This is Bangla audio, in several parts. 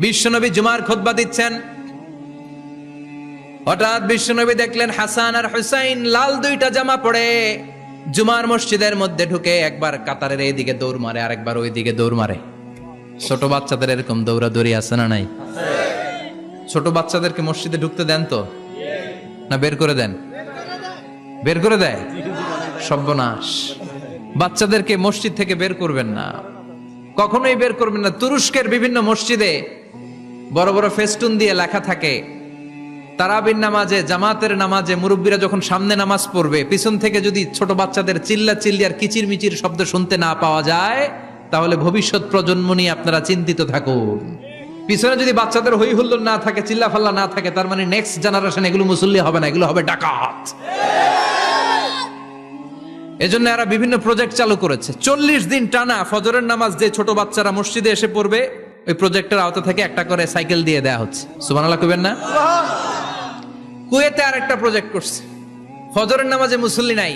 বিশ্বনবী জুমার খুতবা দিচ্ছেন। হঠাৎ বিশ্বনবী দেখলেন হাসান আর হুসাইন লাল দুইটা জামা পরে জুমার মসজিদের মধ্যে ঢুকে একবার কাতারের এইদিকে দৌড় মারে, আরেকবার ওইদিকে দৌড় মারে। ছোট বাচ্চাদের এরকম দৌড়াদৌড়ি আছে না নাই? ছোট বাচ্চাদেরকে মসজিদে ঢুকতে দেন তো না বের করে দেন? বের করে দেয়। সর্বনাশ, বাচ্চাদেরকে মসজিদ থেকে বের করবেন না, কখনোই বের করবেন না। তুরস্কের বিভিন্ন মসজিদে বড় বড় ফেস্টুন দিয়ে লেখা থাকে, তারাবির নামাজে, জামাতের নামাজে মুরব্বীরা যখন সামনে নামাজ পড়বে, পিছন থেকে যদি ছোট বাচ্চাদের চিল্লা চিল্লি আর কিচির মিচির শব্দ শুনতে না পাওয়া যায়, তাহলে ভবিষ্যৎ প্রজন্ম নিয়ে আপনারা চিন্তিত থাকুন। পিছনে যদি বাচ্চাদের হই হুল্লোড় না থাকে, চিল্লা ফাল্লা না থাকে, তার মানে নেক্সট জেনারেশন এগুলো মুসল্লি হবে না, এগুলো হবে ডাকাত। এজন্য এরা বিভিন্ন প্রজেক্ট চালু করেছে। 40 দিন টানা ফজরের নামাজ যে ছোট বাচ্চারা মসজিদে এসে পড়বে, ওই প্রজেক্টের আওতা থেকে একটা করে সাইকেল দিয়ে দেয়া হচ্ছে। সুবহানাল্লাহ কইবেন না? কুয়েতে আর একটা প্রজেক্ট করছে, ফজরের নামাজে মুসল্লি নাই।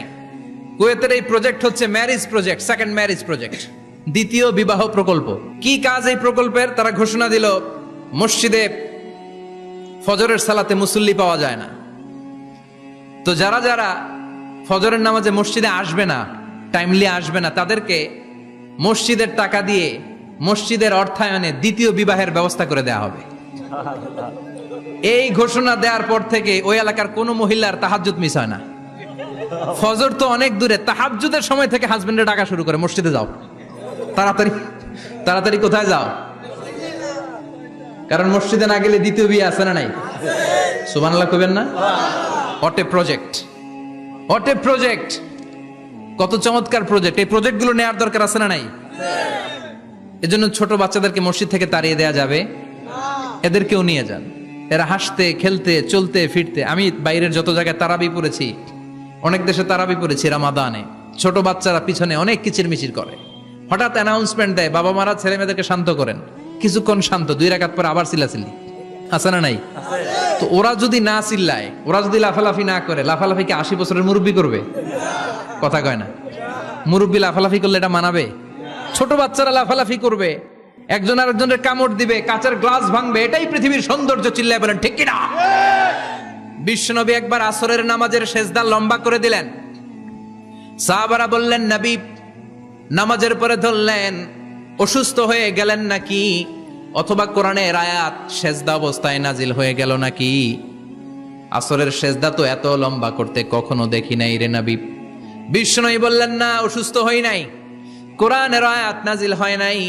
কুয়েতের এই প্রজেক্ট হচ্ছে marriage project, second marriage project, দ্বিতীয় বিবাহ প্রকল্প। কি কাজ এই প্রকল্পের? তারা ঘোষণা দিল মসজিদে ফজরের সালাতে মুসল্লি পাওয়া যায় না, তো যারা যারা ফজরের নামাজে মসজিদে আসবে না, টাইমলি আসবে না, তাদেরকে মসজিদের টাকা দিয়ে মসজিদের অর্থায়নে দ্বিতীয় বিবাহের ব্যবস্থা করে দেওয়া হবে। এই ঘোষণা দেওয়ার পর থেকে ওই এলাকার কোন মহিলার তাহাজ্জুদ মিস হয় না। ফজর তো অনেক দূরে, তাহাজ্জুদের সময় থেকে হাজবেন্ডের ডাকা শুরু করে, মসজিদে যাও, তাড়াতাড়ি তাড়াতাড়ি। কোথায় যাও? কারণ মসজিদে না গেলে দ্বিতীয় বিয়ে আছে না নাই? সুবহানাল্লাহ কইবেন না? What a project, what a project, কত চমৎকার প্রজেক্ট। এই প্রজেক্টগুলো নেওয়ার দরকার আছে না নাই? এজন্য ছোট বাচ্চাদেরকে মসজিদ থেকে তাড়িয়ে দেয়া যাবে? এদেরকেও নিয়ে যান, এরা হাসতে খেলতে চলতে ফিরতে। আমি বাইরের যত জায়গায় তারাবি পড়েছি, অনেক দেশে তারাবি পড়েছি রামাদানে, ছোট বাচ্চারা পিছনে অনেক কিচির মিচির করে। হঠাৎ অ্যানাউন্সমেন্ট দেয়, বাবা মারা ছেলে মেয়েদেরকে শান্ত করেন, কিছুক্ষণ শান্ত, 2 রাকাত পরে আবার চিল্লাচিল্লি, আছে না নাই? তো ওরা যদি না চিল্লায়, ওরা যদি লাফালাফি না করে, লাফালাফি কি 80 বছরের মুরব্বী করবে? কথা কয় না। মুরব্বী লাফালাফি করলে এটা মানাবে? ছোট বাচ্চারা লাফালাফি করবে, একজন আরেকজনের কামড় দিবে, কাঁচের গ্লাস ভাঙবে, এটাই পৃথিবীর সৌন্দর্য। চিল্লায় বলেন ঠিক কিনা? বিশ্বনবী একবার আসরের নামাজের সেজদা লম্বা করে দিলেন। সাহাবারা বললেন, নবী নামাজের পরে ধরলেন, অসুস্থ হয়ে গেলেন নাকি? অথবা কোরআনের আয়াত সেজদা অবস্থায় নাজিল হয়ে গেল নাকি? আসরের সেজদা তো এত লম্বা করতে কখনো দেখি নাই রে নবী। বিশ্বনবী বললেন, না, অসুস্থ হই নাই, কোরআনের আয়াত নাজিল হয় নাই।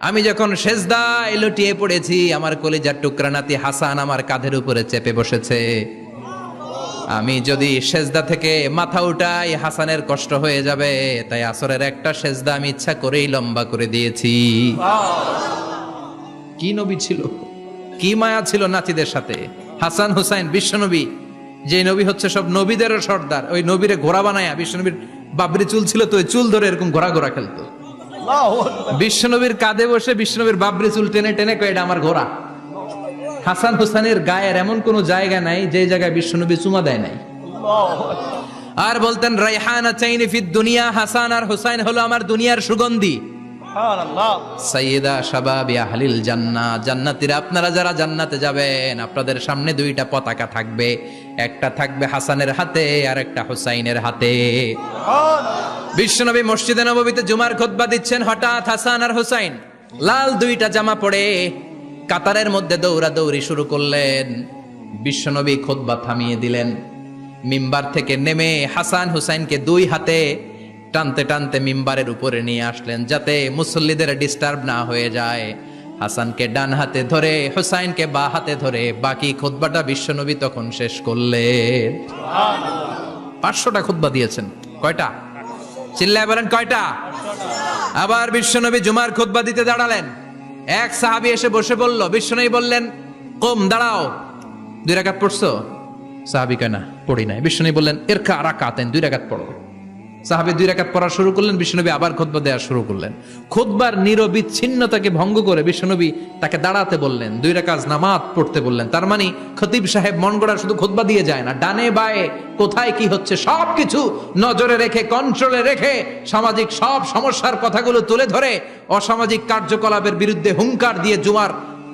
আমি যখন সেজদায় লুটিয়ে পড়েছি, আমার কলিজার টুকরা নাতি হাসান আমার কাঁধের উপরে চেপে বসেছে। আমি যদি সেজদা থেকে মাথা উঠাই, হাসানের কষ্ট হয়ে যাবে, তাই আসরের একটা সেজদা আমি ইচ্ছা করেই লম্বা করে দিয়েছি। কি নবী ছিল, কি মায়া ছিল নাতিদের সাথে। হাসান হুসাইন, বিশ্বনবী যে নবী হচ্ছে সব নবীদেরও সর্দার, ওই নবীরে ঘোড়া বানায়া, বিশ্বনবীর বাবরি চুল ছিল তো, ওই চুল ধরে এরকম ঘোড়া ঘোড়া খেলতো। বিশ্বনবীর কাঁধে বসে বিশ্বনবীর বাবরি চুল টেনে টেনে কয়, এটা আমার ঘোড়া। হাসান হুসাইনের গায়ের এমন কোন জায়গা নাই যে জায়গায় বিশ্বনবী চুমা দেয় নাই। আর বলতেন, রাইহানা চাইনি ফিদ দুনিয়া, হাসান আর হুসাইন হলো আমার দুনিয়ার সুগন্ধি। সাইয়্যিদা শাবাবি আহলিল জান্নাহ, জান্নাতীরা আপনারা যারা জান্নাতে যাবেন, আপনাদের সামনে 2টা পতাকা থাকবে, একটা থাকবে হাসানের হাতে আর একটা হুসাইনের হাতে। বিশ্বনবী মসজিদে নববীতে জুমার খুতবা দিচ্ছেন, হঠাৎ হাসান আর হুসাইন লাল 2টা জামা পরে কাতারের মধ্যে দৌড়াদৌড়ি শুরু করলেন। বিশ্বনবী খুতবা থামিয়ে দিলেন, মিম্বার থেকে নেমে হাসান হুসাইনকে 2 হাতে টানতে টানতে মিম্বারের উপরে নিয়ে আসলেন, যাতে মুসল্লিদের ডিস্টার্ব না হয়ে যায়। হাসানকে ডান হাতে ধরে, হুসাইনকে বা হাতে ধরে বাকি খুতবাটা বিশ্বনবী তখন শেষ করলেন। 500টা খুতবা দিয়েছেন। কয়টা? চিল্লায় বলেন কয়টা? আবার বিশ্বনবী জুমার খুতবা দিতে দাঁড়ালেন। এক সাহাবী এসে বসে বলল, বিশ্বনবী বললেন, কম, দাঁড়াও, 2 রাকাত পড়ছো? সাহাবী কয়, না, পড়ি নাই। বিশ্বনবী বললেন, ইরকা রাকাতাইন, 2 রাকাত পড়ো। সাহাবী 2 রাকাত পড়া শুরু করলেন, বিশ্বনবী আবার খুতবা দেওয়া শুরু করলেন। খুতবার নিরবিচ্ছিন্নতাকে ভঙ্গ করে বিশ্বনবী তাকে দাঁড়াতে বললেন, 2 রাকাত নামাজ পড়তে বললেন। তার মানে খতিব সাহেব মন গড়া শুধু খুতবা দিয়ে যায় না, ডানে বায়ে কোথায় কি হচ্ছে সবকিছু নজরে রেখে, কন্ট্রোলে রেখে, সামাজিক সব সমস্যার কথাগুলো তুলে ধরে অসামাজিক কার্যকলাপের বিরুদ্ধে হুঙ্কার দিয়ে জুমার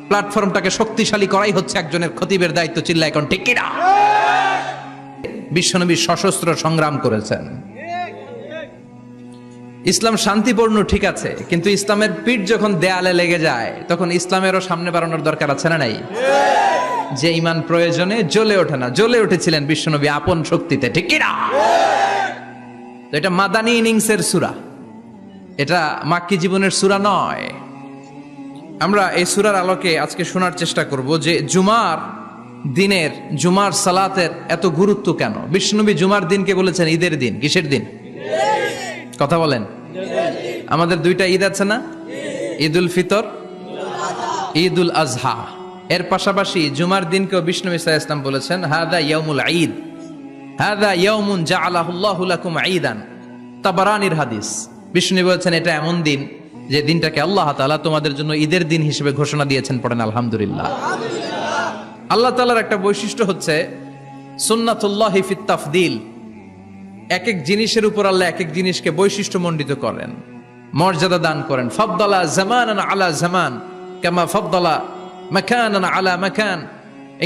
প্ল্যাটফর্মটাকে শক্তিশালী করাই হচ্ছে একজনের খতিবের দায়িত্ব। চিল্লা এখন ঠিক কিনা? বিশ্বনবী সশস্ত্র সংগ্রাম করেছেন। ইসলাম শান্তিপূর্ণ ঠিক আছে, কিন্তু ইসলামের পিঠ যখন দেয়ালে লেগে যায় তখন ইসলামেরও সামনে বাড়ানোর দরকার আছে না নাই? যে ঈমান প্রয়োজনে জ্বলে ওঠে না, জ্বলে উঠেছিলেন বিশ্বনবী আপন শক্তিতে, ঠিক কিনা? তো এটা মাদানী ইনিংসের সূরা, এটা মাক্কি জীবনের সূরা নয়। আমরা এই সূরার আলোকে আজকে শোনার চেষ্টা করব যে জুমার দিনের, জুমার সালাতের এত গুরুত্ব কেন। বিশ্বনবী জুমার দিনকে বলেছেন ঈদের দিন। কিসের দিন? কথা বলেন। আমাদের দুইটা ঈদ আছে না? ঈদুল ফিতর, ঈদুল আজহা। এর পাশাপাশি জুমার দিনকেও বিষ্ণু ইসা ইসলাম বলেছেন হাদা ইয়াউমুল ঈদ, হাদা ইয়াউমুন জাআলাহুল্লাহু লাকুম ঈদান। তাবারানির হাদিস। বিষ্ণু বলেছেন এটা এমন দিন যে দিনটাকে আল্লাহ তাআলা তোমাদের জন্য ঈদের দিন হিসেবে ঘোষণা দিয়েছেন। পড়েন আলহামদুলিল্লাহ। আল্লাহ তাআলার একটা বৈশিষ্ট্য হচ্ছে সুন্নাতুল্লাহি ফিত তাফদিল। এক এক জিনিসের উপর আল্লাহ এক এক জিনিসকে বৈশিষ্ট্যমণ্ডিত করেন, মর্যাদা দান করেন। ফাদ্দালা জামানান আলা জামান কামা ফাদ্দালা মাকানান আলা মাকান,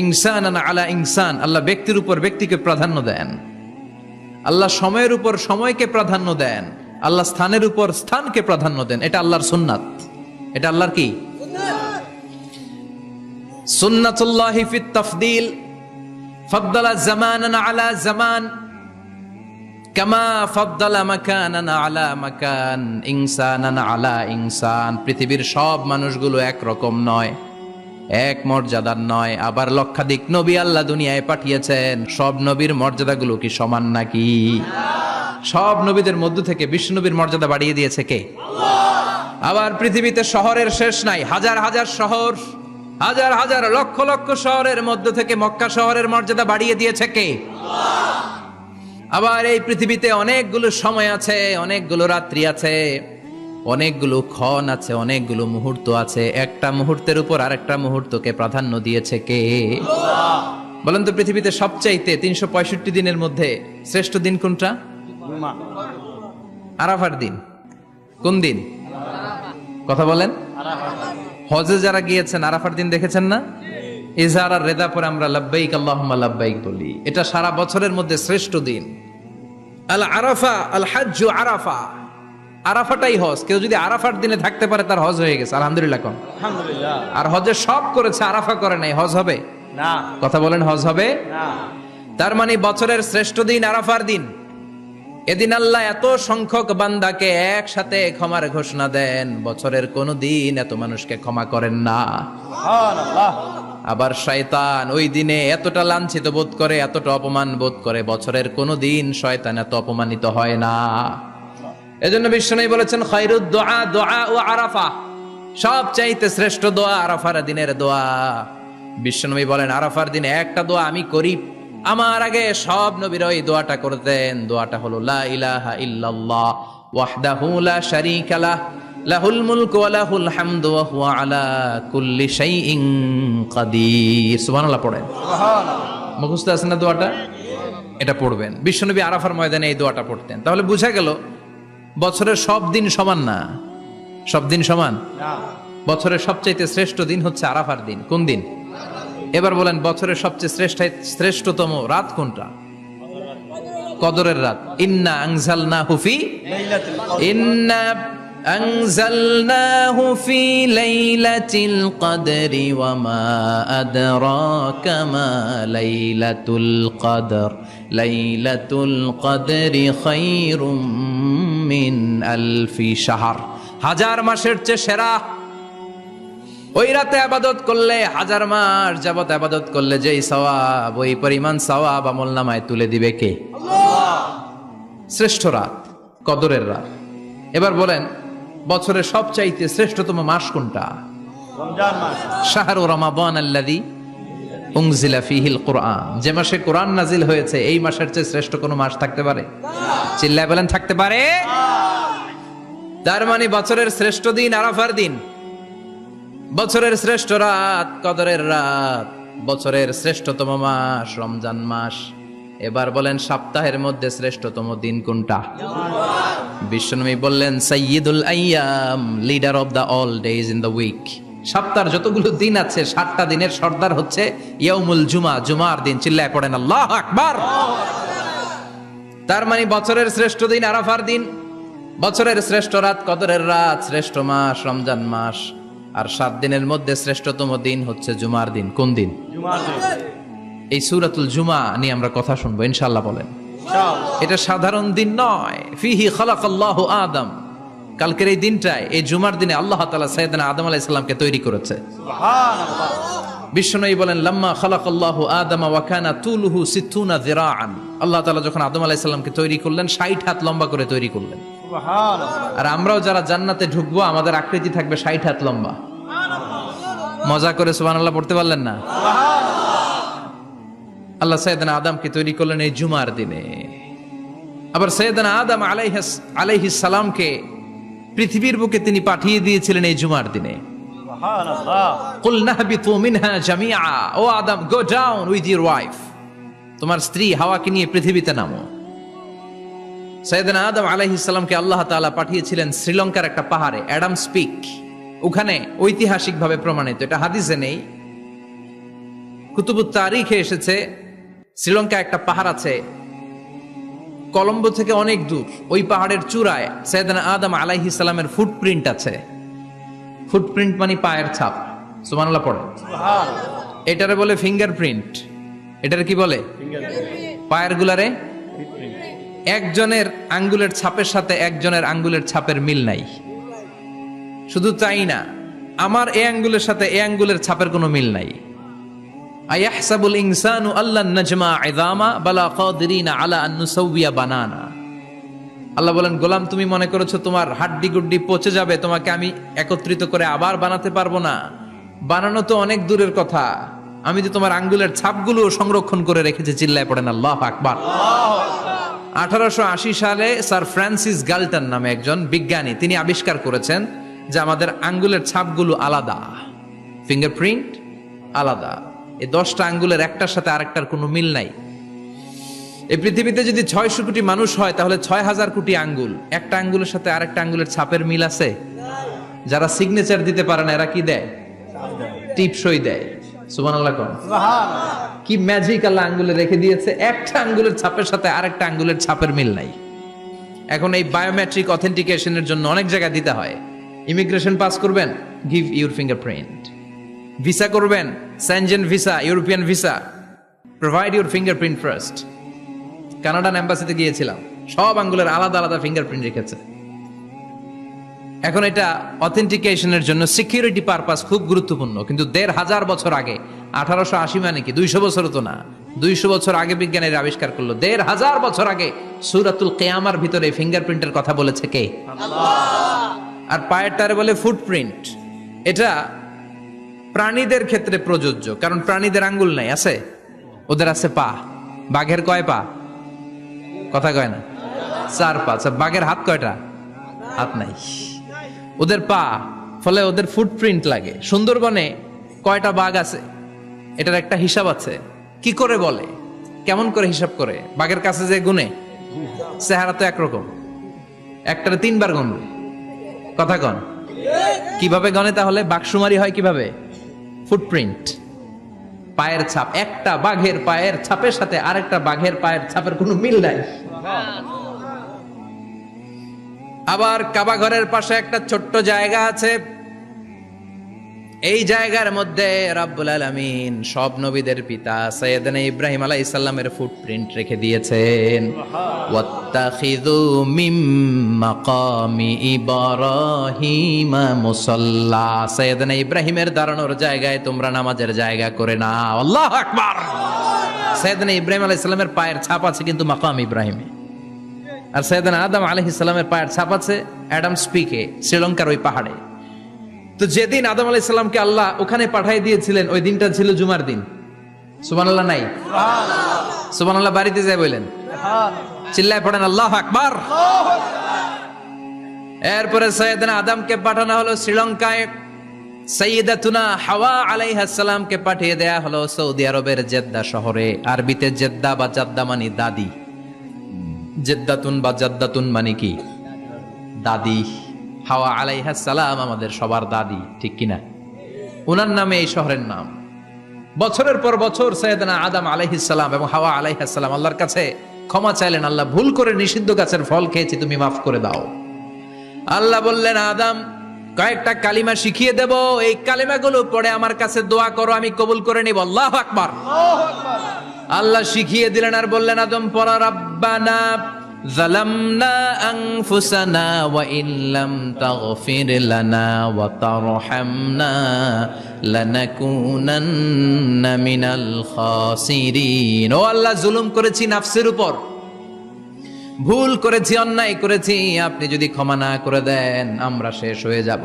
ইনসানান আলা ইনসান। আল্লাহ ব্যক্তির উপর ব্যক্তিকে প্রাধান্য দেন, আল্লাহ সময়ের উপর সময়কে প্রাধান্য দেন, আল্লাহ স্থানের উপর স্থানকে প্রাধান্য দেন। এটা আল্লাহর সুন্নাত। এটা আল্লাহর কি? সুন্নাতুল্লাহি ফিত তাফদিল। ফাদ্দালা জামানান আলা জামান কামা ফাদ্দালা মাকানান আলা মাকান, ইনসানান আলা ইনসান। পৃথিবীর সব মানুষগুলো একরকম নয়, এক মর্যাদার নয়। আবার লক্ষাধিক নবী আল্লাহ দুনিয়ায় পাঠিয়েছেন, সব নবীর মর্যাদাগুলো কি সমান নাকি? সব নবীদের মধ্য থেকে বিশ্বনবীর মর্যাদা বাড়িয়ে দিয়েছে কে? আবার পৃথিবীতে শহরের শেষ নাই, হাজার হাজার শহর, হাজার হাজার লক্ষ লক্ষ শহরের মধ্য থেকে মক্কা শহরের মর্যাদা বাড়িয়ে দিয়েছে কে? আবার এই পৃথিবীতে অনেকগুলো সময় আছে, অনেকগুলো রাত্রি আছে, অনেকগুলো ক্ষণ আছে, অনেকগুলো মুহূর্ত আছে। একটা মুহূর্তের উপর আরেকটা মুহূর্তকে প্রাধান্য দিয়েছে কে? বলেন তো, পৃথিবীতে সবচাইতে 365 দিনের মধ্যে শ্রেষ্ঠ দিন কোনটা? আরাফার দিন। কোন দিন? কথা বলেন। হজে যারা গিয়েছেন আরাফার দিন দেখেছেন না? ইজহার আর রেদা পরে আমরা লাব্বাইক আল্লাহুম্মা লাব্বাইক বলি। এটা সারা বছরের মধ্যে শ্রেষ্ঠ দিন। আল আরাফা আল হাজ্জু আরাফা। আরাফাটাই হজ। কেউ যদি আরাফার দিনে থাকতে পারে তার হজ হয়ে গেছে। আলহামদুলিল্লাহ কোন? আলহামদুলিল্লাহ। আর হজে সব করেছে, আরাফা করে নাই, হজ হবে না। কথা বলেন, হজ হবে না। তার মানে বছরের শ্রেষ্ঠ দিন আরাফার দিন। এদিন আল্লাহ এত সংখ্যক বান্দাকে একসাথে ক্ষমার ঘোষণা দেন, বছরের কোন দিন এত মানুষকে ক্ষমা করেন না। সুবহানাল্লাহ। আবার শয়তান ওই দিনে এতটা লাঞ্ছিত বোধ করে, এতটা অপমান বোধ করে, বছরের কোন দিন শয়তান এত অপমানিত হয় না। এজন্য বিশ্বনবী বলেছেন খায়রুদ দুআ দুআ ও আরাফা। সবচাইতে শ্রেষ্ঠ দোয়া আরাফার দিনের দোয়া। বিশ্বনবী বলেন আরাফার দিনে একটা দোয়া আমি করি, আমার আগে সব নবীরা ওই দোয়াটা করতেন। দোয়াটা হলো লা ইলাহা ইল্লাল্লাহ ওয়াহদাহু লা শারীকা লাহ লাহুল মুলকু ওয়া লাহুল হামদু ওয়া হুয়া আলা কুল্লি শাইইন কাদির। সুবহানাল্লাহ পড়েন। সুবহানাল্লাহ। মুখস্থ আছে না দোয়াটা? এটা পড়বেন। বিশ্বনবী আরাফার ময়দানে এই দোয়াটা পড়তেন। তাহলে বোঝা গেল বছরের সব দিন সমান না। সব দিন সমান না। বছরের সবচেয়ে শ্রেষ্ঠ দিন হচ্ছে আরাফার দিন। কোন দিন? এবার বলেন বছরের সবচেয়ে শ্রেষ্ঠতম রাত কোনটা? কদরের রাত। ইন্না আনজালনাহু ফি লাইলাতিল কদর। ইন্না আনজালনাহু ফি লাইলাতিল কদরি ওয়া মা আদরাকা মা লাইলাতুল কদর। লাইলাতুল কদরি খায়রুম মিন আলফি শাহর। হাজার মাসের চেয়ে সেরা। ওই রাতে ইবাদত করলে, হাজার মাস যাবত ইবাদত করলে যেই সওয়াব, ওই পরিমাণ সওয়াব আমলনামায় তুলে দিবে কে? আল্লাহ। শ্রেষ্ঠ রাত কদরের রাত। এবার বলেন বছরের সবচাইতে শ্রেষ্ঠতম মাস কোনটা? রমজান মাস। শাহরু রমাদান আল্লাযী উনজিলা ফীহিল কুরআন। যে মাসে কোরআন নাজিল হয়েছে এই মাসের চেয়ে শ্রেষ্ঠ কোনো মাস থাকতে পারে? চিল্লায় বলেন থাকতে পারে? তার মানে বছরের শ্রেষ্ঠ দিন আরাফার দিন, বছরের শ্রেষ্ঠ রাত কদরের রাত, বছরের শ্রেষ্ঠতম মাস রমজান মাস। এবার বলেন সপ্তাহের মধ্যে শ্রেষ্ঠতম দিন কোনটা? বিশ্বনবী বললেন সাইয়্যিদুল আইয়াম, leader of the all days in the week. সপ্তাহের যতগুলো দিন আছে 7টা দিনের সর্দার হচ্ছে ইয়াউমুল জুমা, জুমার দিন। চিল্লায় পড়েন আল্লাহু আকবার। তার মানে বছরের শ্রেষ্ঠ দিন আরাফার দিন, বছরের শ্রেষ্ঠ রাত কদরের রাত, শ্রেষ্ঠ মাস রমজান মাস, আর 7 দিনের মধ্যে শ্রেষ্ঠতম দিন হচ্ছে জুমার দিন। কোন দিন? জুমার দিন। এই সূরাতুল জুমা নিয়ে আমরা কথা শুনবো ইনশাআল্লাহ। বলেন এটা সাধারণ দিন নয়। ফিহি খালাকাল্লাহু আদম, কালকের এই দিনটায়, এই জুমার দিনে আল্লাহ তাআলা সাইয়েদনা আদম আলাইহিস সালামকে তৈরি করেছে। সুবহানাল্লাহ। বিশ্বনবী বলেন লাম্মা খালাকাল্লাহু আদম ওয়া কানা তুলুহু 60 যিরাআন, আল্লাহ তাআলা যখন আদম আলাইহিস সালামকে তৈরি করলেন 60 হাত লম্বা করে তৈরি করলেন। সুবহানাল্লাহ। আর আমরাও যারা জান্নাতে ঢুকবো আমাদের আকৃতি থাকবে 60 হাত লম্বা। মজা করে সুবহানাল্লাহ পড়তে পারলেন না? আল্লাহ সাইয়েদনা আদমকে তৈরি করলেন এই জুমার দিনে। আবার সাইয়েদনা আদম আলাইহিস সালামকে পৃথিবীর বুকে তিনি পাঠিয়ে দিয়েছিলেন এই জুমার দিনে। সুবহানাল্লাহ। কুল নাহবিতু মিনহা জামিআ, O Adam go down with your wife, তোমার স্ত্রী হাওয়াকে নিয়ে পৃথিবীতে নামো। সাইয়েদনা আদম আলাইহিস সালামকে আল্লাহ তাআলা পাঠিয়েছিলেন শ্রীলঙ্কার একটা পাহাড়ে, অ্যাডামস পিক। ওখানে ঐতিহাসিকভাবে প্রমাণিত, এটা হাদিসে নেই, কুতুবুত তারিখে এসেছে। শ্রীলঙ্কা একটা পাহাড় আছে, কলম্বো থেকে অনেক দূর। ওই পাহাড়ের চূড়ায় সাইয়েদনা আদম আলাইহিস সালামের ফুটপ্রিন্ট আছে। ফুটপ্রিন্ট মানে পায়ের ছাপ। সুবহানাল্লাহ পড়ে। সুবহানাল্লাহ। এটারে বলে ফিঙ্গারপ্রিন্ট। এটারে কি বলে? পায়ের গুলারে একজনের আঙ্গুলের ছাপের সাথে একজনের আঙ্গুলের ছাপের মিল নাই। শুধু তাই না, আমার এই আঙ্গুলের সাথে এই আঙ্গুলের ছাপের কোনো মিল নাই। আয়াহসাবুল ইনসানু আল্লান নাজমা ইযামা বালা কাদিরিনা আলা আন নুসাউবিয়া বানানা। আল্লাহ বলেন, গোলাম তুমি মনে করেছো তোমার হাড্ডি গুড্ডি পচে যাবে, তোমাকে আমি একত্রিত করে আবার বানাতে পারবো না? বানানো তো অনেক দূরের কথা, আমি তো তোমার আঙ্গুলের ছাপগুলো সংরক্ষণ করে রেখেছি। চিল্লায় পড়েন আল্লাহু আকবার। 1880 সালে স্যার ফ্রান্সিস গাল্টন নামে একজন বিজ্ঞানী, তিনি আবিষ্কার করেছেন যে আমাদের আঙ্গুলের ছাপগুলো আলাদা, ফিঙ্গারপ্রিন্ট আলাদা। এই 10টা আঙ্গুলের একটার সাথে আরেকটার কোনো মিল নাই। এই পৃথিবীতে যদি 600 কোটি মানুষ হয় তাহলে 6000 কোটি আঙ্গুল, একটা আঙ্গুলের সাথে আরেকটা আঙ্গুলের ছাপের মিল আছে? যারা সিগনেচার দিতে পারে না এরা কি দেয়? টিপসই দেয়। সুবহানাল্লাহ কোন সুবহানাল্লাহ। কি ম্যাজিক আল্লাহ আঙ্গুলে রেখে দিয়েছে, একটা আঙ্গুলের ছাপের সাথে আরেকটা আঙ্গুলের ছাপের মিল নাই। এখন এই বায়োমেট্রিক অথেন্টিকেশনের জন্য অনেক জায়গায় দিতে হয়। ইমিগ্রেশন পাস করবেন, গিভ ইউর ফিঙ্গারপ্রিন্ট। ভিসা করবেন, Schengen visa, European visa, provide your fingerprint first. Canadian এম্বাসিতে গিয়েছিলাম, সব আঙ্গুলের আলাদা আলাদা ফিঙ্গারপ্রিন্ট রেখেছে। এখন এটা অথেন্টিকেশনের জন্য সিকিউরিটি পারপাস খুব গুরুত্বপূর্ণ। কিন্তু 1500 বছর আগে, 1880 মানে কি 200 বছর তো না, 200 বছর আগে বিজ্ঞানীরা আবিষ্কার করলো। 1500 বছর আগে সূরাতুল কিয়ামার ভিতরে ফিঙ্গারপ্রিন্টের কথা বলেছে কে? আল্লাহ। আর পায়েরটারে বলে ফুটপ্রিন্ট। এটা প্রাণীদের ক্ষেত্রে প্রযোজ্য, কারণ প্রাণীদের আঙ্গুল নাই, আছে? ওদের আছে পা। বাঘের কয় পা? কথা কয় না, 4 পা। বাঘের হাত কয়টা? হাত নাই, ওদের পা। ফলে ওদের ফুটপ্রিন্ট লাগে। সুন্দরবনে কয়টা বাঘ আছে এটার একটা হিসাব আছে। কি করে বলে, কেমন করে হিসাব করে? বাঘের কাছে যে গুনে, চেহারা তো একরকম, একটারে 3 বার গুনবে। কথা কন, কিভাবে গনে তাহলে? বাঘসুমারি হয় কিভাবে? ফুটপ্রিন্ট, পায়ের ছাপ। একটা বাঘের পায়ের ছাপের সাথে আরেকটা বাঘের পায়ের ছাপের কোনো মিল নাই। আবার কাবা ঘরের পাশে একটা ছোট্ট জায়গা আছে, এই জায়গার মধ্যে রাব্বুল আলামিন সব নবীদের পিতা সাইয়েদনা ইব্রাহিম আলাইহিস সালামের ফুটপ্রিন্ট রেখে দিয়েছেন। ওয়াত্তাখিযু মিম মাকামি ইব্রাহিম মুসাল্লা, সাইয়েদনা ইব্রাহিমের দাঁড়ানোর জায়গায় তোমরা নামাজের জায়গা করে নাও। আল্লাহু আকবার। সাইয়েদনা ইব্রাহিম আলাইহিস সালামের পায়ের ছাপ আছে কিন্তু মাকাম ইব্রাহিমে। আর সাইয়েদনা আদম আলাইহিস সালামের পায়ের ছাপ আছে অ্যাডামস পিকে, শ্রীলঙ্কার ওই পাহাড়ে। তো যেদিন আদম আলাইহিস সালামকে আল্লাহ ওখানে পাঠিয়ে দিয়েছিলেন ওই দিনটা ছিল জুমার দিন। সুবহানাল্লাহ নাই? সুবহানাল্লাহ। সুবহানাল্লাহ বাড়িতে যায় বলেন, চিল্লায় পড়েন আল্লাহু আকবার। এরপরে সাইয়েদনা আদমকে পাঠানো হলো শ্রীলঙ্কায়। সাইয়্যিদাতুনা হাওয়া আলাইহাস সালামকে পাঠিয়ে দেয়া হলো সৌদি আরবের জেদ্দা শহরে। আরবিতে জেদ্দা বা জাদ্দা মানে দাদি। জেদ্দাতুন বা জাদ্দাতুন মানে কি? দাদি। হাওয়া আলাইহাস সালাম আমাদের সবার দাদি, ঠিক কিনা? ওনার নামে এই শহরের নাম। বছরের পর বছর সাইয়েদনা আদম আলাইহিস সালাম এবং হাওয়া আলাইহিস সালাম আল্লাহর কাছে ক্ষমা চাইলেন, আল্লাহ ভুল করে নিষিদ্ধ গাছের ফল খেয়েছি, তুমি মাফ করে দাও। আল্লাহ বললেন, আদম কয়েকটা কালিমা শিখিয়ে দেব, এই কালিমাগুলো পড়ে আমার কাছে দোয়া করো, আমি কবুল করে নিব। আল্লাহু আকবার। আল্লাহ শিখিয়ে দিলেন আর বললেন, আদম পড়া, রাব্বানা যালামনা আনফুসানা ওয়া ইল্লাম তাগফির লানা ওয়া তারহামনা লানাকুনান্না মিনাল খাসিরিন। ও আল্লাহ, জুলুম করেছি নাফসের উপর, ভুল করেছি, অন্যায় করেছি, আপনি যদি ক্ষমা না করে দেন আমরা শেষ হয়ে যাব,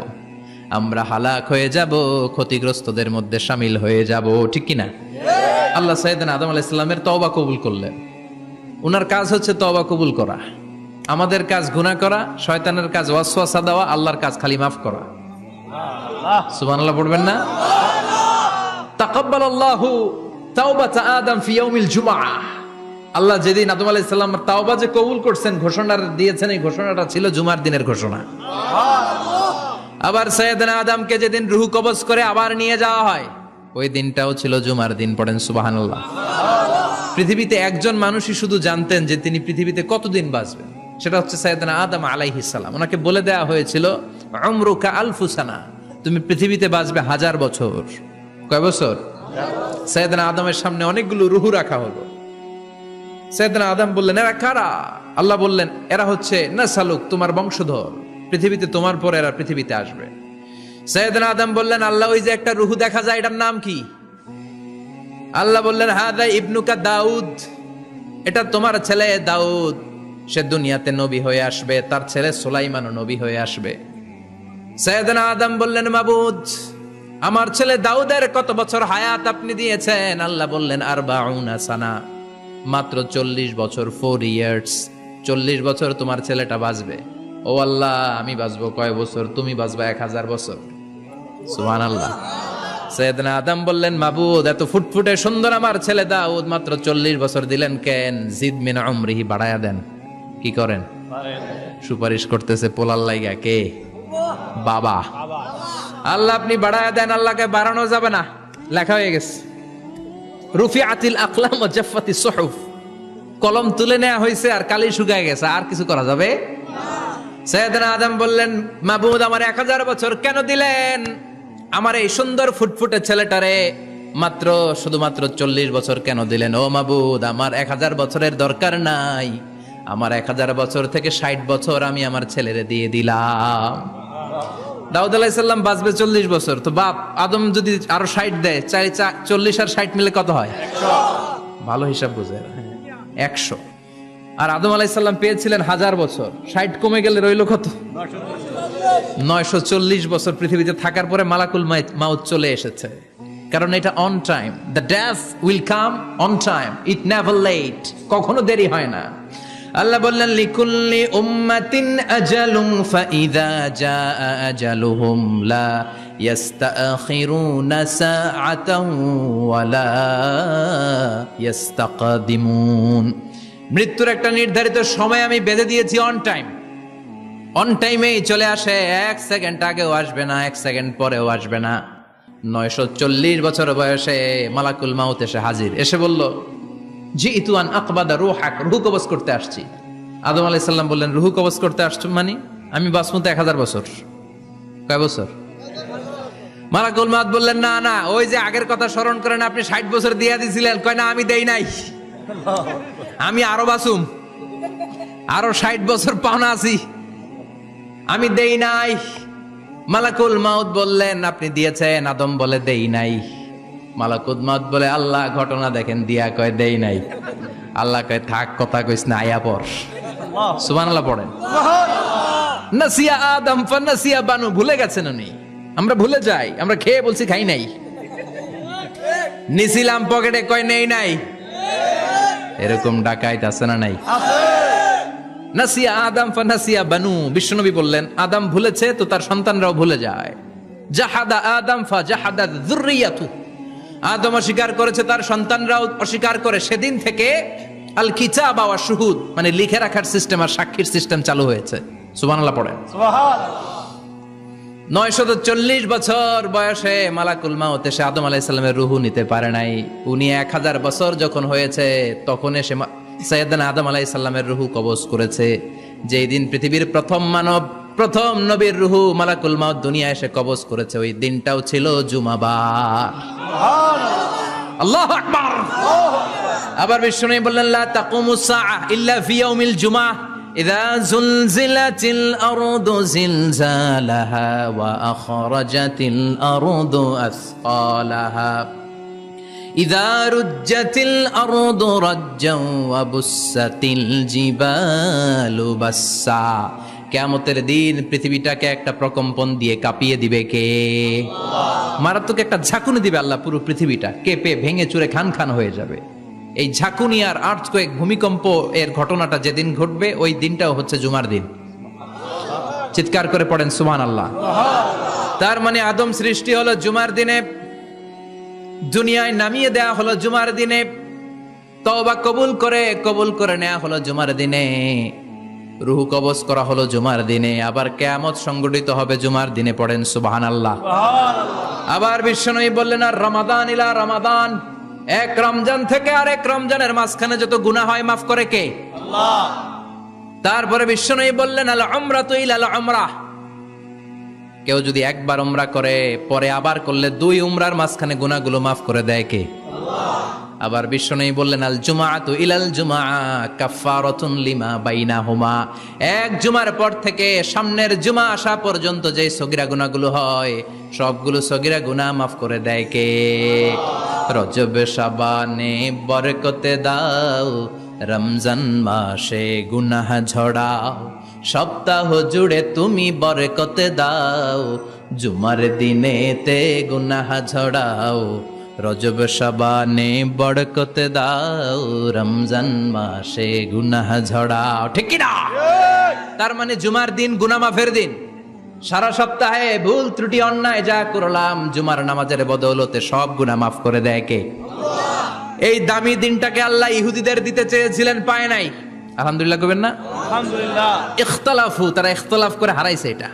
আমরা হালাক হয়ে যাব, ক্ষতিগ্রস্তদের মধ্যে শামিল হয়ে যাব। ঠিক কিনা? আল্লাহ সাইয়েদনা আদম আলাইহিস সালামের তওবা কবুল করলেন। উনার কাজ হচ্ছে তওবা কবুল করা, আমাদের কাজ গুনাহ করা, শয়তানের কাজ ওয়াসওয়াসা দেওয়া, আল্লাহর কাজ খালি মাফ করা। সুবহানাল্লাহ পড়বেন না? তাকাব্বালাল্লাহু তাওবাতা আদম ফি ইয়াউমিল জুমআহ। আল্লাহ যেদিন আদম আলাইহিস সালামের তাওবা যে কবুল করছেন, ঘোষণা দিয়েছেন, এই ঘোষণাটা ছিল জুমার দিনের ঘোষণা। আবার সাইয়েদনা আদমকে যেদিন রূহ কবজ করে আবার নিয়ে যাওয়া হয়, ওই দিনটাও ছিল জুমার দিন। পড়েন সুবহানাল্লাহ। পৃথিবীতে একজন মানুষই শুধু জানতেন যে তিনি পৃথিবীতে কতদিন বাঁচবেন, সেটা হচ্ছে সাইয়েদনা আদম আলাইহিস সালাম। ওনাকে বলে দেওয়া হয়েছিল, উমরুকা আলফু সানা, তুমি পৃথিবীতে বাঁচবে 1000 বছর। কয় বছর? সাইয়েদনা আদমের সামনে অনেকগুলো রূহ রাখা হলো। সাইয়েদনা আদম বললেন, এরা কারা? আল্লাহ বললেন, এরা হচ্ছে নাসালুক, তোমার বংশধর, পৃথিবীতে তোমার পরে এরা পৃথিবীতে আসবে। সাইয়েদনা আদম বললেন, আল্লাহ ওই যে একটা রূহ দেখা যায়, এটার নাম কি? আল্লাহ বললেন, হাদা ইবনুকা দাউদ, এটা তোমার ছেলে দাউদ, সে দুনিয়াতে নবী হয়ে আসবে, তার ছেলে সুলাইমানও নবী হয়ে আসবে। সাইয়েদনা আদম বললেন, মাবুদ আমার ছেলে দাউদের কত বছর হায়াত আপনি দিয়েছেন? আল্লাহ বললেন, 40 সানা, মাত্র 40 বছর, 4 ইয়ার্স, 40 বছর তোমার ছেলেটা বাঁচবে। ও আল্লাহ, আমি বাঁচবো কয় বছর? তুমি বাঁচবা 1000 বছর। সুবহানাল্লাহ। সাইয়েদনা আদম বললেন, মাবুদ এত ফুটফুটে সুন্দর আমার ছেলে দাউদ, মাত্র 40 বছর দিলেন কেন? জিদ মিন উমরিহি, বাড়ায়া দেন। কি করেন? সুপারিশ করতেছে পোলার লাইগা। কে? বাবা। আল্লাহ আপনি বাড়ায়া দেন। আল্লাহকে বাড়ানো যাবে না, লেখা হয়ে গেছে। রুফিআতিল আকলাম ওয়া জাফফাতিস সুহুফ, কলম তুলে নেওয়া হয়েছে আর কালি শুকায় গেছে, আর কিছু করা যাবে? সাইয়েদনা আদম বললেন, মাবুদ আমার 1000 বছর কেন দিলেন? আমার এই সুন্দর ফুটফুটে ছেলেটারে মাত্র শুধুমাত্র 40 বছর কেন দিলেন? ও মাবুদ, আমার 1000 বছরের দরকার নাই, আমার 1000 বছর থেকে 60 বছর আমি আমার ছেলেরে দিয়ে দিলাম। দাউদ আলাইহিস সালাম বাঁচবে 40 বছর, তো বাপ আদম যদি আরো 60 দেয়, 40 আর 60 মিলে কত হয়? 100। ভালো হিসাব বুঝে, 100। আর আদম আলাইহিস সালাম পেয়েছিলেন 1000 বছর, 60 কমে গেলে রইল কত? 940 বছর পৃথিবীতে থাকার পরে মালাকুল মাউত চলে এসেছে। কারণ এটা on time, the death will come on time, it never late, কখনো দেরি হয় না। আল্লাহ বললেন, লিকুল্লি উম্মাতিন আজালুন ফাইযা জাআ আজালুহুম লা ইস্তাখিরুনা সাআতান ওয়া লা ইস্তাকদিমুন। মৃত্যুর একটা নির্ধারিত সময় আমি বেঁধে দিয়েছি, অন টাইম, অন টাইমেই চলে আসে, 1 সেকেন্ড আগেও আসবে না, 1 সেকেন্ড পরেও আসবে না। 940 বছর বয়সে মালাকুল মাউত এসে হাজির, এসে বলল, জিইতু আন আকবাদা রূহাক, রূহ কবজ করতে আসছি। আদম আলাইহিস সালাম বললেন, রূহ কবজ করতে আসছো মানে? আমি বাঁচবো তো 1000 বছর। কয় বছর? মালাকুল মাউত বললেন, না না, ওই যে আগের কথা স্মরণ করেন, আপনি 60 বছর দিয়ে দিয়েছিলেন। কয় না, আমি দেই নাই, আমি আরো বাঁচুম, আরো 60 বছর পাওনা আছি, আমি দেই নাই। মালাকুল মাউত বললেন, আপনি দিয়েছেন। আদম বলে, দেই নাই। মালাকুল মাউত বলে, আল্লাহ ঘটনা দেখেন, দিয়া কয় দেই নাই। আল্লাহ কয়, থাক, কথা কইস না, আয়া পর। সুবহানাল্লাহ পড়েন। নাসিয়া আদম ফানাসিয়া বানু, ভুলে গেছেন উনি, আমরা ভুলে যাই, আমরা খেয়ে বলছি খাই নাই, নিছিলাম পকেটে, কয় নেই নাই। এরকম ডাকাইত আছে না নাই? নাসিয়া আদম ফানাসিয়া বানু, বিশ্বনবী বললেন, আদম ভুলেছে তো তার সন্তানরাও ভুলে যায়। জাহাদা আদম ফাজাহাদা যুররিয়াতু, আদম অস্বীকার করেছে, তার সন্তানরাও অস্বীকার করে। সেদিন থেকে আল কিতাব ওয়া শুহুদ, মানে লিখে রাখার সিস্টেম আর সাক্ষীর সিস্টেম চালু হয়েছে। সুবহানাল্লাহ পড়েন। সুবহানাল্লাহ। 940 বছর বয়সে মালাকুল মাউত এসে আদম আলাইহিস সালামের রূহ নিতে পারে নাই। উনি 1000 বছর যখন হয়েছে তখন এসে সাইয়েদনা আদম আলাইহিস সালামের রূহ কবজ করেছে। যেই দিন পৃথিবীর প্রথম মানব, প্রথম নবীর রূহ মালাকুল মাউত দুনিয়া এসে কবজ করেছে, ওই দিনটাও ছিল জুমাবার। আল্লাহু আকবার। আবার বিষ্ণু বললেন লা তাকুমুস সাআ ইল্লা ফি ইয়াউমিল জুমআহ ইযা যুলজিলাতিল আরদু জিলজালাহা ওয়া আখরাজাতিল আরদু আসকালাহা ইযা রুজ্জাতিল আরদু রাজ্জান ওয়া বুসাতিল জিবালু বাসসা। কিয়ামতের দিন পৃথিবীটাকে একটা প্রকম্পন দিয়ে কাঁপিয়ে দিবে কে? মারাত্মক একটা ঝাঁকুনি দিবে আল্লাহ, পুরো পৃথিবীটা কেঁপে ভেঙে চুরে খান খান হয়ে যাবে। এই ঝাঁকুনি আর আর্থকোয়েক, ভূমিকম্প এর ঘটনাটা যেদিন ঘটবে ওই দিনটাও হচ্ছে জুমার দিন। চিৎকার করে পড়েন সুবহানাল্লাহ। তার মানে আদম সৃষ্টি হলো জুমার দিনে, দুনিয়ায় নামিয়ে দেয়া হলো জুমার দিনে, তওবা কবুল করে নেওয়া হলো জুমার দিনে, রূহ কবজ করা হলো জুমার দিনে, আবার কিয়ামত সংগঠিত হবে জুমার দিনে। পড়েন সুবহানাল্লাহ। আবার বিশ্বনবী বললেন আর রমাদান ইলা রমাদান, এক রমজান থেকে আরেক রমজানের মাঝখানে যত গুনাহ হয় মাফ করে কে? আল্লাহ। তারপরে বিশ্বনবী বললেন আল উমরাতু ইলাল উমরাহ, কেউ যদি একবার উমরা করে পরে আবার করলে 2 উমরার মাঝখানে গুনাহগুলো মাফ করে দেয় কে? আল্লাহ। আবার বিশ্বনবী বললেন আল জুমআতু ইলাল জুমআ কাফফারাতুন লিমা বাইনাহুমা, এক জুমার পর থেকে সামনের জুমা আসা পর্যন্ত যে সগীরা গুনাহগুলো হয় সবগুলো সগীরা গুনাহ মাফ করে দেয় কে? রজব শাবানে বরকতে দাও, রমজান মাসে গুনাহ ঝড়াও, সপ্তাহ জুড়ে তুমি বরকতে দাও, জুমার দিনেতে গুনাহ ঝড়াও, রজব শাবানে বরকতে দাও, রমজান মাসে গুনাহ ঝড়াও। ঠিক কি না? তার মানে জুমার দিন গুনাহ মাফের দিন। সারা সপ্তাহে ভুল ত্রুটি অন্যায় যা করলাম জুমার নামাজের বদৌলতে সব গুনাহ মাফ করে দেয় কে? আল্লাহ। এই দামি দিনটাকে আল্লাহ ইহুদিদের দিতে চেয়েছিলেন, পায় নাই। আলহামদুলিল্লাহ কইবেন না? আলহামদুলিল্লাহ। ইখতিলাফু, তারা ইখতিলাফ করে হারাইছে এটা।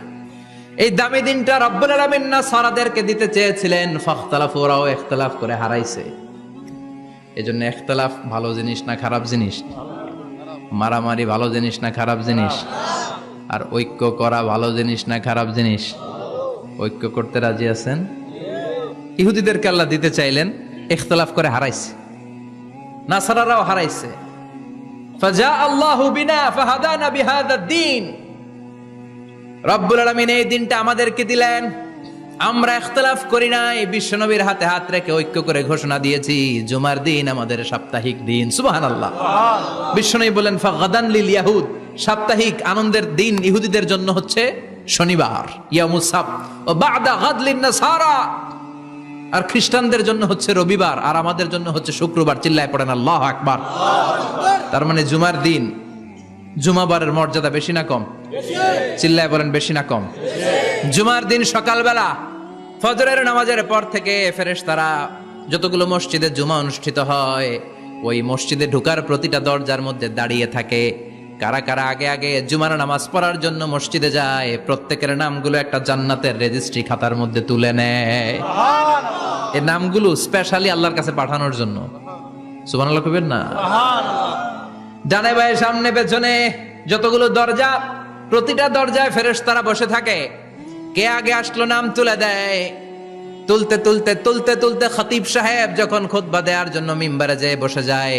এই দামি দিনটা রব্বুল আলামিন নাসারাদেরকে দিতে চেয়েছিলেন, ফাখতালাফু, ওরাও ইখতিলাফ করে হারাইছে। এজন্য ইখতিলাফ ভালো জিনিস না খারাপ জিনিস? মারামারি ভালো জিনিস না খারাপ জিনিস? আর ঐক্য করা ভালো জিনিস না খারাপ জিনিস? ঐক্য করতে রাজি আছেন? ইহুদিদেরকে আল্লাহ দিতে চাইলেন, ইখতিলাফ করে হারাইছে। নাসারারাও হারাইছে। ফাজা আল্লাহু বিনা ফাহাদানা বিহাদা দ্বীন, রব্বুল আলামিন এই দিনটা আমাদেরকে দিলেন, আমরা ইখতিলাফ করি নাই, বিশ্বনবীর হাতে হাত রেখে ঐক্য করে ঘোষণা দিয়েছি জুমার দিন আমাদের সাপ্তাহিক দিন। সুবহানাল্লাহ। বিশ্বনবী বলেন ফাগাদান লিল ইয়াহুদ, সাপ্তাহিক আনন্দের দিন ইহুদিদের জন্য হচ্ছে শনিবার, ইয়াউমুস সাbt, ও বাদা গাদ লিন নাসারা, আর খ্রিস্টানদের জন্য হচ্ছে রবিবার, আর আমাদের জন্য হচ্ছে শুক্রবার। চিল্লায় পড়েন আল্লাহু আকবার। তার মানে জুমার দিন, জুমাবারের মর্যাদা বেশি না কম? চিল্লায় বলেন বেশি না কম? জুমার দিন সকালবেলা ফজরের নামাজের পর থেকে ফেরেশতারা যতগুলো মসজিদে জুমা অনুষ্ঠিত হয় ওই মসজিদে ঢোকার প্রতিটা দরজার মধ্যে দাঁড়িয়ে থাকে। কারা কারা আগে আগে জুমার নামাজ পড়ার জন্য মসজিদে যায়, প্রত্যেকের নামগুলো একটা জান্নাতের রেজিস্ট্রি খাতার মধ্যে তুলে নেয়। এই নামগুলো স্পেশালি আল্লাহর কাছে পাঠানোর জন্য। সুবহানাল্লাহ কইবেন না? ডানে বায়ে সামনে পেছনে যতগুলো দরজা, প্রতিটা দরজায় ফেরেশতারা বসে থাকে। কে আগে আসলো নাম তুলে দেয়। তুলতে তুলতে তুলতে তুলতে খতিব সাহেব যখন খুতবা দেওয়ার জন্য মিম্বারে যেয়ে বসে যায়,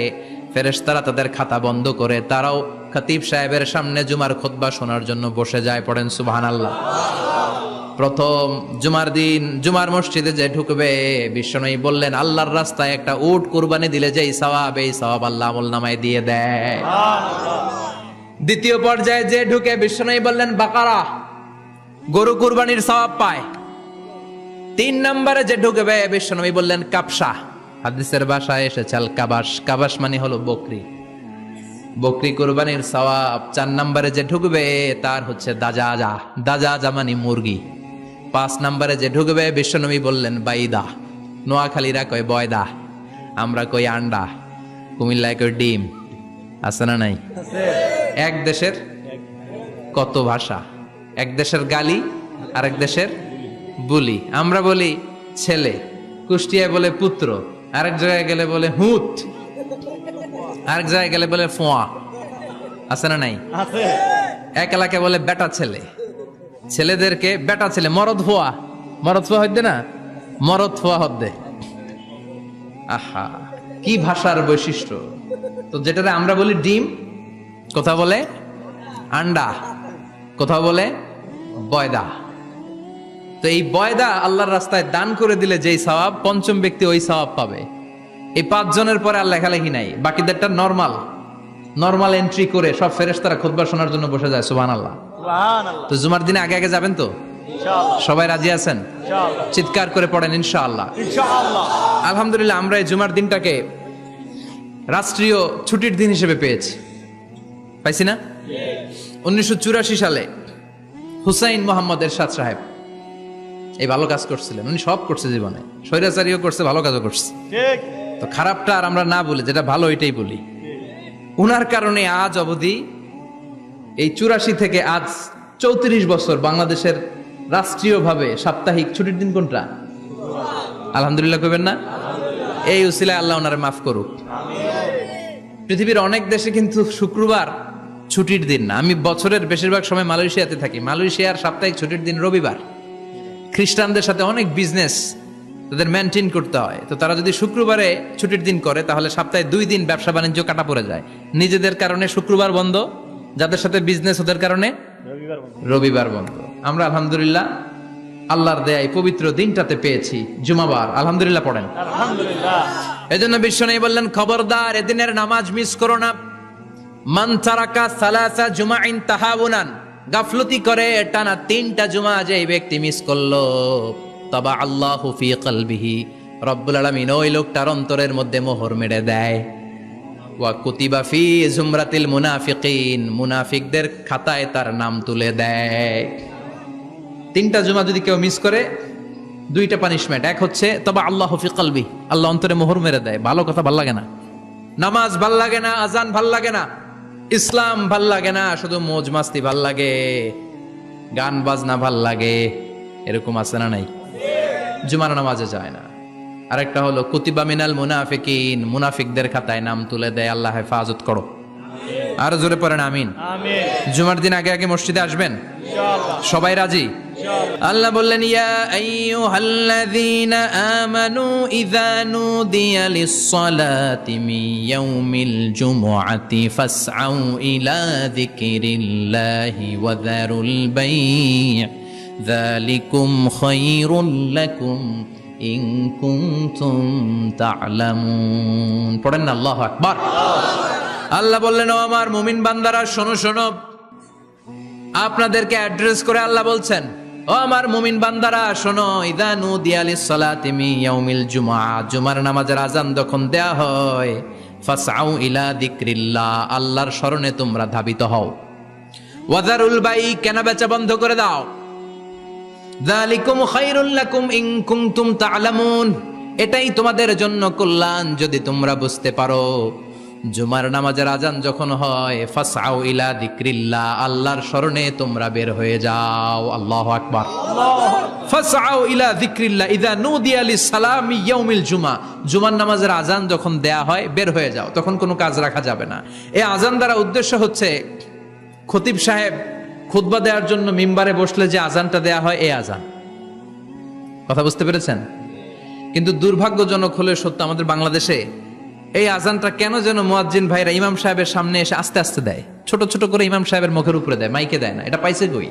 ফেরেশতারা তাদের খাতা বন্ধ করে তারাও খতিব সাহেবের সামনে জুমার খুতবা শোনার জন্য বসে যায়। পড়েন সুবহানাল্লাহ। প্রথম জুমার দিন জুমার মসজিদে যে ঢুকবে, বিশ্বনবী বললেন আল্লাহর রাস্তায় একটা উট কুরবানি দিলে যেই সওয়াব, এই সওয়াব আল্লাহ আমলনামায় দিয়ে দেয়। দ্বিতীয় পর্যায়ে যে ঢুকে, বিশ্বনবী বললেন বাকারা, গরু কুরবানির সওয়াব পায়। 3 নম্বরে যে ঢুকবে, বিশ্বনবী বললেন কাবসা, হাদিসের ভাষায় এসেছে আল কাবাস, কাবাস মানে হলো বকরি, বকরি কুরবানির সওয়াব। 4 নম্বরে যে ঢুকবে তার হচ্ছে দাজাজা, দাজাজা মানে মুরগি। 5 নম্বরে যে ঢুকবে, বিশ্বনবী বললেন বাইদা, নোয়াখালীরা কয় বয়দা, আমরা কই আন্ডা, কুমিল্লায় কই ডিম। আছে না নাই? এক দেশের কত ভাষা, এক দেশের গালি আর এক দেশের বুলি। আমরা বলি ছেলে, কুষ্টিয়ায় বলে পুত্র, আরেক জায়গায় গেলে বলে হুত, আরেক জায়গায় গেলে বলে ফোয়া। আছে না নাই? আছে। এক এলাকায় বলে বেটা ছেলে, ছেলেদেরকে বেটা ছেলে। মরদ ফোয়া, মরদ ফোয়া হইতে না, মরদ ফোয়া হদ্দে। আহা, কি ভাষার বৈশিষ্ট্য! তো যেটাতে আমরা বলি ডিম, কথা বলে আন্ডা, কথা বলে বয়দা। তো এই বয়দা আল্লাহর রাস্তায় দান করে দিলে যেই সওয়াব, পঞ্চম ব্যক্তি ওই সওয়াব পাবে। এই 5 জনের পরে আর লেখালেখি নাই, বাকিদেরটা নরমাল এন্ট্রি করে সব ফেরেশতারা খুতবা শোনার জন্য বসে যায়। সুবহানাল্লাহ। সুবহানাল্লাহ। তো জুমার দিনে আগে আগে যাবেন তো? ইনশাআল্লাহ। সবাই রাজি আছেন? ইনশাআল্লাহ। চিৎকার করে পড়েন ইনশাআল্লাহ। ইনশাআল্লাহ। আলহামদুলিল্লাহ, আমরা এই জুমার দিনটাকে রাষ্ট্রীয় ছুটির দিন হিসেবে পেয়েছি, পাইছি না? 1984 সালে হুসাইন মোহাম্মদ এরশাদ সাহেব এই ভালো কাজ করছিলেন। উনি সব করছে জীবনে, স্বৈরাচারীও করছে, ভালো কাজও করছে। ঠিক। তো খারাপটা আর আমরা না বলি, যেটা ভালো এটাই বলি। উনার কারণে আজ অবধি, এই 84 থেকে আজ 34 বছর বাংলাদেশের রাষ্ট্রীয়ভাবে সাপ্তাহিক ছুটির দিন কোনটা? আলহামদুলিল্লাহ কইবেন না? এই উসিলায় আল্লাহ ওনারে মাফ করুক। পৃথিবীর অনেক দেশে কিন্তু শুক্রবার ছুটির দিন না। আমি বছরের বেশিরভাগ সময় মালয়েশিয়াতে থাকি। মালয়েশিয়ার সাপ্তাহিক ছুটির দিন রবিবার। খ্রিস্টানদের সাথে অনেক বিজনেস তাদের মেনটেন করতে হয়, তো তারা যদি শুক্রবারে ছুটির দিন করে তাহলে সপ্তাহে 2 দিন ব্যবসা বাণিজ্য কাটা পড়ে যায়। নিজেদের কারণে শুক্রবার বন্ধ, যাদের সাথে বিজনেস ওদের কারণে রবিবার বন্ধ। রবিবার বন্ধ। আমরা আলহামদুলিল্লাহ আল্লাহর দেয়া এই পবিত্র দিনটাতে পেয়েছি জুমাবার। আলহামদুলিল্লাহ পড়েন। আলহামদুলিল্লাহ। এজন্য বিশ্বনবী বললেন, খবরদার এদিনের নামাজ মিস করো না। মান তারাকা সালাসা জুমাইন তাহাউনান, গাফলতি করে টানা 3টা জুমা যে ব্যক্তি মিস করলো, তবা আল্লাহু ফি কলবিহি, রব্বুল আলামিন ওই লোকটার অন্তরের মধ্যে মোহর মেরে দেয়। ওয়া কুতিবা ফি জুমরাতিল মুনাফিকিন, মুনাফিকদের খাতায় তার নাম তুলে দেয়। 3টা জুমা যদি কেউ মিস করে, 2টা পানিশমেন্ট। এক হচ্ছে তবা আল্লাহু ফি কলবি, আল্লাহ অন্তরে মোহর মেরে দেয়। ভালো কথা ভাল লাগে না, নামাজ ভাল লাগে না, আজান ভাল লাগে না, ইসলাম ভাল লাগে না, শুধু মৌজ মাস্তি ভাল লাগে, গান বাজনা ভাল লাগে, এরকম আছে না নাই? জুমার নামাজে যায় না। আরেকটা হলো কুতিবা মিনাল মুনাফিকিন, মুনাফিকদের খাতায় নাম তুলে দেয়। আল্লাহ হেফাজত করো। আর জোরে পড়েন আমিন। আমিন। জুমার দিন আগে আগে মসজিদে আসবেন, ইনশাআল্লাহ। সবাই রাজি? আল্লাহ বললেন, ইয়া আইয়ুহাল্লাযীনা আমানু ইযা নুদিয়া লিস-সালাতি মিন ইয়াউমিল জুমুআতি ফাসআউ ইলা যিকরিল্লাহি ওয়া যারুল বাই', যালিকুম খায়রুল লাকুম ইন কুনতুম তা'লামুন। পড়েন না আল্লাহু আকবার। আল্লাহ বললেন, ও আমার মুমিন বান্দারা শোনো শোনো। আপনাদেরকে অ্যাড্রেস করে আল্লাহ বলছেন, ও আমার মুমিন বান্দারা শোনো, ইযা নুদিয়া লিস-সালাতি মিন ইয়াউমিল জুমআ, জুমার নামাজের আযান যখন দেয়া হয়, ফাসআউ ইলা যিকরিল্লাহ, আল্লাহর স্মরণে তোমরা ধাবিত হও। ওয়া যারুল বাই, কেনাবেচা বন্ধ করে দাও। যালিকুম খায়রুল লাকুম ইন কুনতুম তা'লামুন, এটাই তোমাদের জন্য কল্যাণ যদি তোমরা বুঝতে পারো। জুমার নামাজের আজান যখন হয়, ফাসআউ ইলা যিকরিল্লাহ, আল্লাহর স্মরণে তোমরা বের হয়ে যাও। আল্লাহু আকবার। ফাসআউ ইলা যিকরিল্লাহ ইযা নুদিয়া লিস-সালামি ইয়াউমিল জুমআ, জুমার নামাজের আজান যখন দেয়া হয় বের হয়ে যাও, তখন কোনো কাজ রাখা যাবে না। এই আজান দ্বারা উদ্দেশ্য হচ্ছে, খতিব সাহেব খুতবা দেওয়ার জন্য মিম্বারে বসলে যে আজানটা দেয়া হয়, এই আজান। কথা বুঝতে পেরেছেন? কিন্তু দুর্ভাগ্যজনক হলে সত্য, আমাদের বাংলাদেশে এই আজানটা কেন যেন মুয়াজ্জিন ভাইরা ইমাম সাহেবের সামনে এসে আস্তে আস্তে দেয়, ছোট ছোট করে ইমাম সাহেবের মুখের উপরে দেয়, মাইকে দেয় না। এটা পাইছে কই?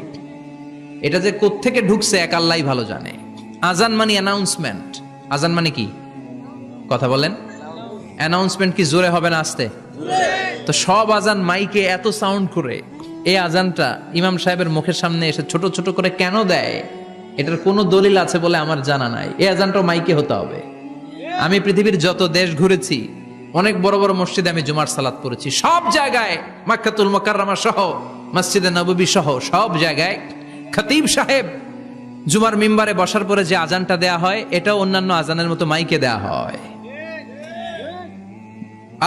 এটা যে কোত্থেকে ঢুকছে এক আল্লাহই ভালো জানে। আজান মানে অ্যানাউন্সমেন্ট। আজান মানে কি? কথা বলেন। অ্যানাউন্সমেন্ট কি জোরে হবে না আস্তে? তো সব আজান মাইকে এত সাউন্ড করে, এই আজানটা ইমাম সাহেবের মুখের সামনে এসে ছোট ছোট করে কেন দেয়? এটার কোনো দলিল আছে বলে আমার জানা নাই। এই আজানটাও মাইকে হতে হবে। আমি পৃথিবীর যত দেশ ঘুরেছি, অনেক বড় বড় মসজিদে আমি জুমার সালাত পড়েছি। সব জায়গায়, মক্কাতুল মুকাররমা সহ, মসজিদে নববী সহ সব জায়গায় খতিব সাহেব জুমার মিম্বারে বসার পরে যে আজানটা দেয়া হয়, এটাও অন্যান্য আজানের মতো মাইকে দেয়া হয়।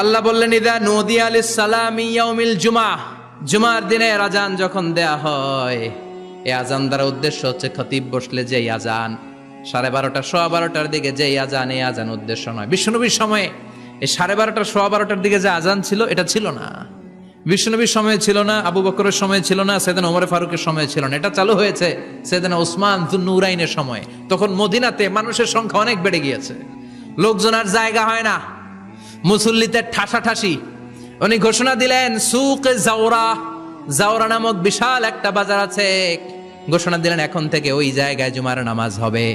আল্লাহ বললেন, ইযা নুদিয়া লিস-সালামি ইয়াউমিল জুমআ, জুমার দিনে আজান যখন দেয়া হয়, এই আজান দ্বারা উদ্দেশ্য হচ্ছে খতিব বসলে যে আজান 12:30 12:15 দিকে যে আজান, এই আজান উদ্দেশ্য নয়। বিশ্বনবীর সময়ে এই 12:30 12:15 দিকে যে আজান ছিল এটা ছিল না। বিশ্বনবীর সময় ছিল না, আবু বকরের সময় ছিল না, সাইয়েদনা ওমর ফারুকের সময় ছিল না। এটা চালু হয়েছে সাইয়েদনা উসমান যুন্নুরাইনের সময়। তখন মদিনাতে মানুষের সংখ্যা অনেক বেড়ে গিয়েছে, লোকজন আর জায়গা হয় না, মুসল্লিতে ঠাসাঠাসি। উনি ঘোষণা দিলেন সুক জাওরা, জাওরা নামক বিশাল একটা বাজার আছে, ঘোষণা দিলেন এখন থেকে ওই জায়গায় জুমার নামাজ হবে।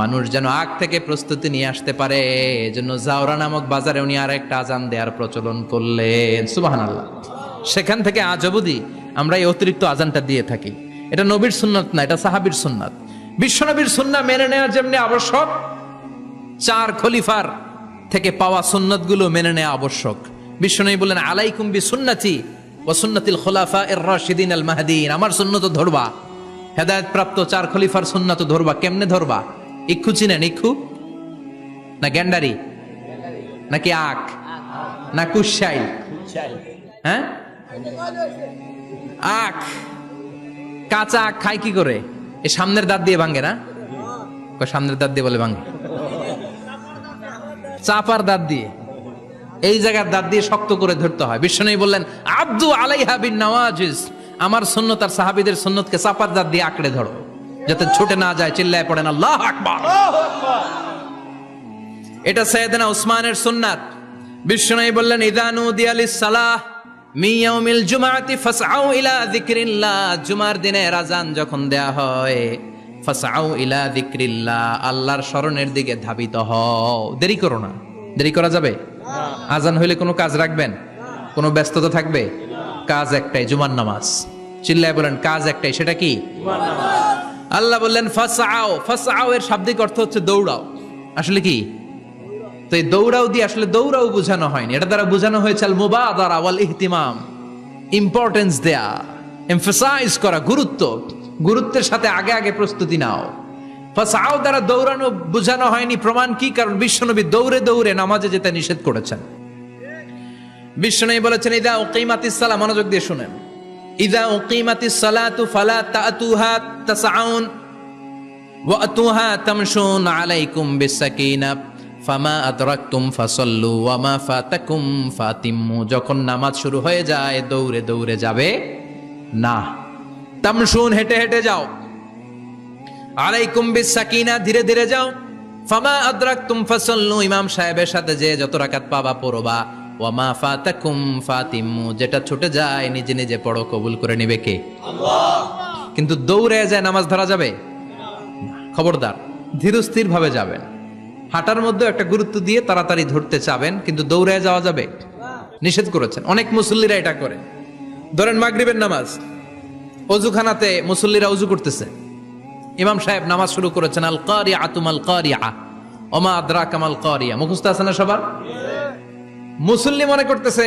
মানুষ যেন আগ থেকে প্রস্তুতি নিয়ে আসতে পারে, এজন্য জাওরা নামক বাজারে উনি আর একটা আজান দেওয়ার প্রচলন করলেন। সুবহানাল্লাহ। সেখান থেকে আজ অবধি আমরা এই অতিরিক্ত আজানটা দিয়ে থাকি। এটা নবীর সুন্নাত না, এটা সাহাবীর সুন্নাত। বিশ্বনবীর সুন্নাহ মেনে নেওয়া যেমনি আবশ্যক, 4 খলিফার থেকে পাওয়া সুন্নাতগুলো মেনে নেওয়া আবশ্যক। বিশ্বনবী বললেন আলাইকুম বিসুন্নতি ওয়া সুন্নাতিল খুলাফায়ে রাশিদিন আল মাহদিন, আমার সুন্নাত ধরবা, হেদায়েত প্রাপ্ত 4 খলিফার সুন্নাত ধরবা। কেমনে ধরবা? ইক্ষু চিনেন? ইক্ষু না গ্যান্ডারি নাকি আখ না কুশাই? হ্যাঁ, আখ। কাঁচা আখ খায় কি করে? এই সামনের দাঁত দিয়ে ভাঙে না? সামনের দাঁত দিয়ে বলে ভাঙে, চাপার দাঁত দিয়ে, এই জায়গার দাঁত দিয়ে শক্ত করে ধরতে হয়। বিশ্বনবী বললেন আব্দু আলাইহা বিন নওয়াজিজ, আমার সুন্নত আর সাহাবীদের সুন্নতকে চাপার দাঁত দিয়ে আঁকড়ে ধরো, যাতে ছুটে না যায়। চিল্লায় পড়েন আল্লাহু আকবার। এটা সাইয়েদনা উসমানের সুন্নাত। বিশ্বনবী বললেন ইযা নুদিয়া লিস-সালাহ মিন ইয়াউমিল জুমআতি ফাসআউ ইলা যিকরিল্লাহ, জুমার দিনে আযান যখন দেয়া হয় ফাসআউ ইলা যিকরিল্লাহ, আল্লাহর স্মরণের দিকে ধাবিত হও। দেরি করো না। দেরি করা যাবে? আজান হইলে কোনো কাজ রাখবেন? কোনো ব্যস্ততা থাকবে? কাজ একটাই, জুমার নামাজ। চিল্লায় বলেন কাজ একটাই, সেটা কি? আল্লাহ বললেন ফাসআউ। ফাসআউ এর শাব্দিক অর্থ হচ্ছে দৌড়াও। আসলে কি? তো এই দৌড়াও দিয়ে আসলে দৌড়াও বোঝানো হয়নি, এটা দ্বারা বোঝানো হয়েছে আল মুবাদারা ওয়াল ইহতিমাম, ইম্পর্টেন্স দেয়া, এমফাসাইজ করা, গুরুত্ব, গুরুত্বের সাথে আগে আগে প্রস্তুতি নাও। ফাসআউ দ্বারা দৌড়ানো বোঝানো হয়নি। প্রমাণ কি? কারণ বিশ্বনবী দৌড়ে দৌড়ে নামাজে যেতে নিষেধ করেছেন। বিশ্বনবী বলেছেন ইযা উকিমাতিস সালাহ, মনোযোগ দিয়ে শুনেন, ইযা উকিমাতিস সালাতু ফালা তাতুহা তাসআউন ওয়া আতুহা তামশুন আলাইকুম বিসাকিনা ফামা আদরাকতুম ফাসাল্লু ওয়া মা ফাতাকুম ফাতিম্মু, যখন নামাজ শুরু হয়ে যায় দৌড়ে দৌড়ে যাবে না, তামশুন হেঁটে হেঁটে যাও, আলাইকুম বিসাকিনা ধীরে ধীরে যাও, ফামা আদরাকতুম ফাসাল্লু ইমাম সাহেবের সাথে যে যত রাকাত পাবা পড়বা, ওয়া মা ফাতাকুম ফাতিম্মু যেটা ছুটে যায় নিজে নিজে পড়ো, কবুল করে নেবে কে? আল্লাহ। কিন্তু দৌড়ে যায় নামাজ ধরা যাবে? খবরদার, ধীরস্থির ভাবে যাবেন। হাঁটার মধ্যে একটা গুরুত্ব দিয়ে তাড়াতাড়ি ধরতে চাবেন, কিন্তু দৌড়ে যাওয়া যাবে? নিষেধ করেছেন। অনেক মুসল্লিরা এটা করে। ধরেন মাগরিবের নামাজ, অজুখানাতে মুসল্লিরা অজু করতেছে, ইমাম সাহেব নামাজ শুরু করেছেন আল কারিআতু মাল কারিআ ওমা আদরাকা মাল কারিআ, মুখস্থ আছে না সবার? মুসল্লি মনে করতেছে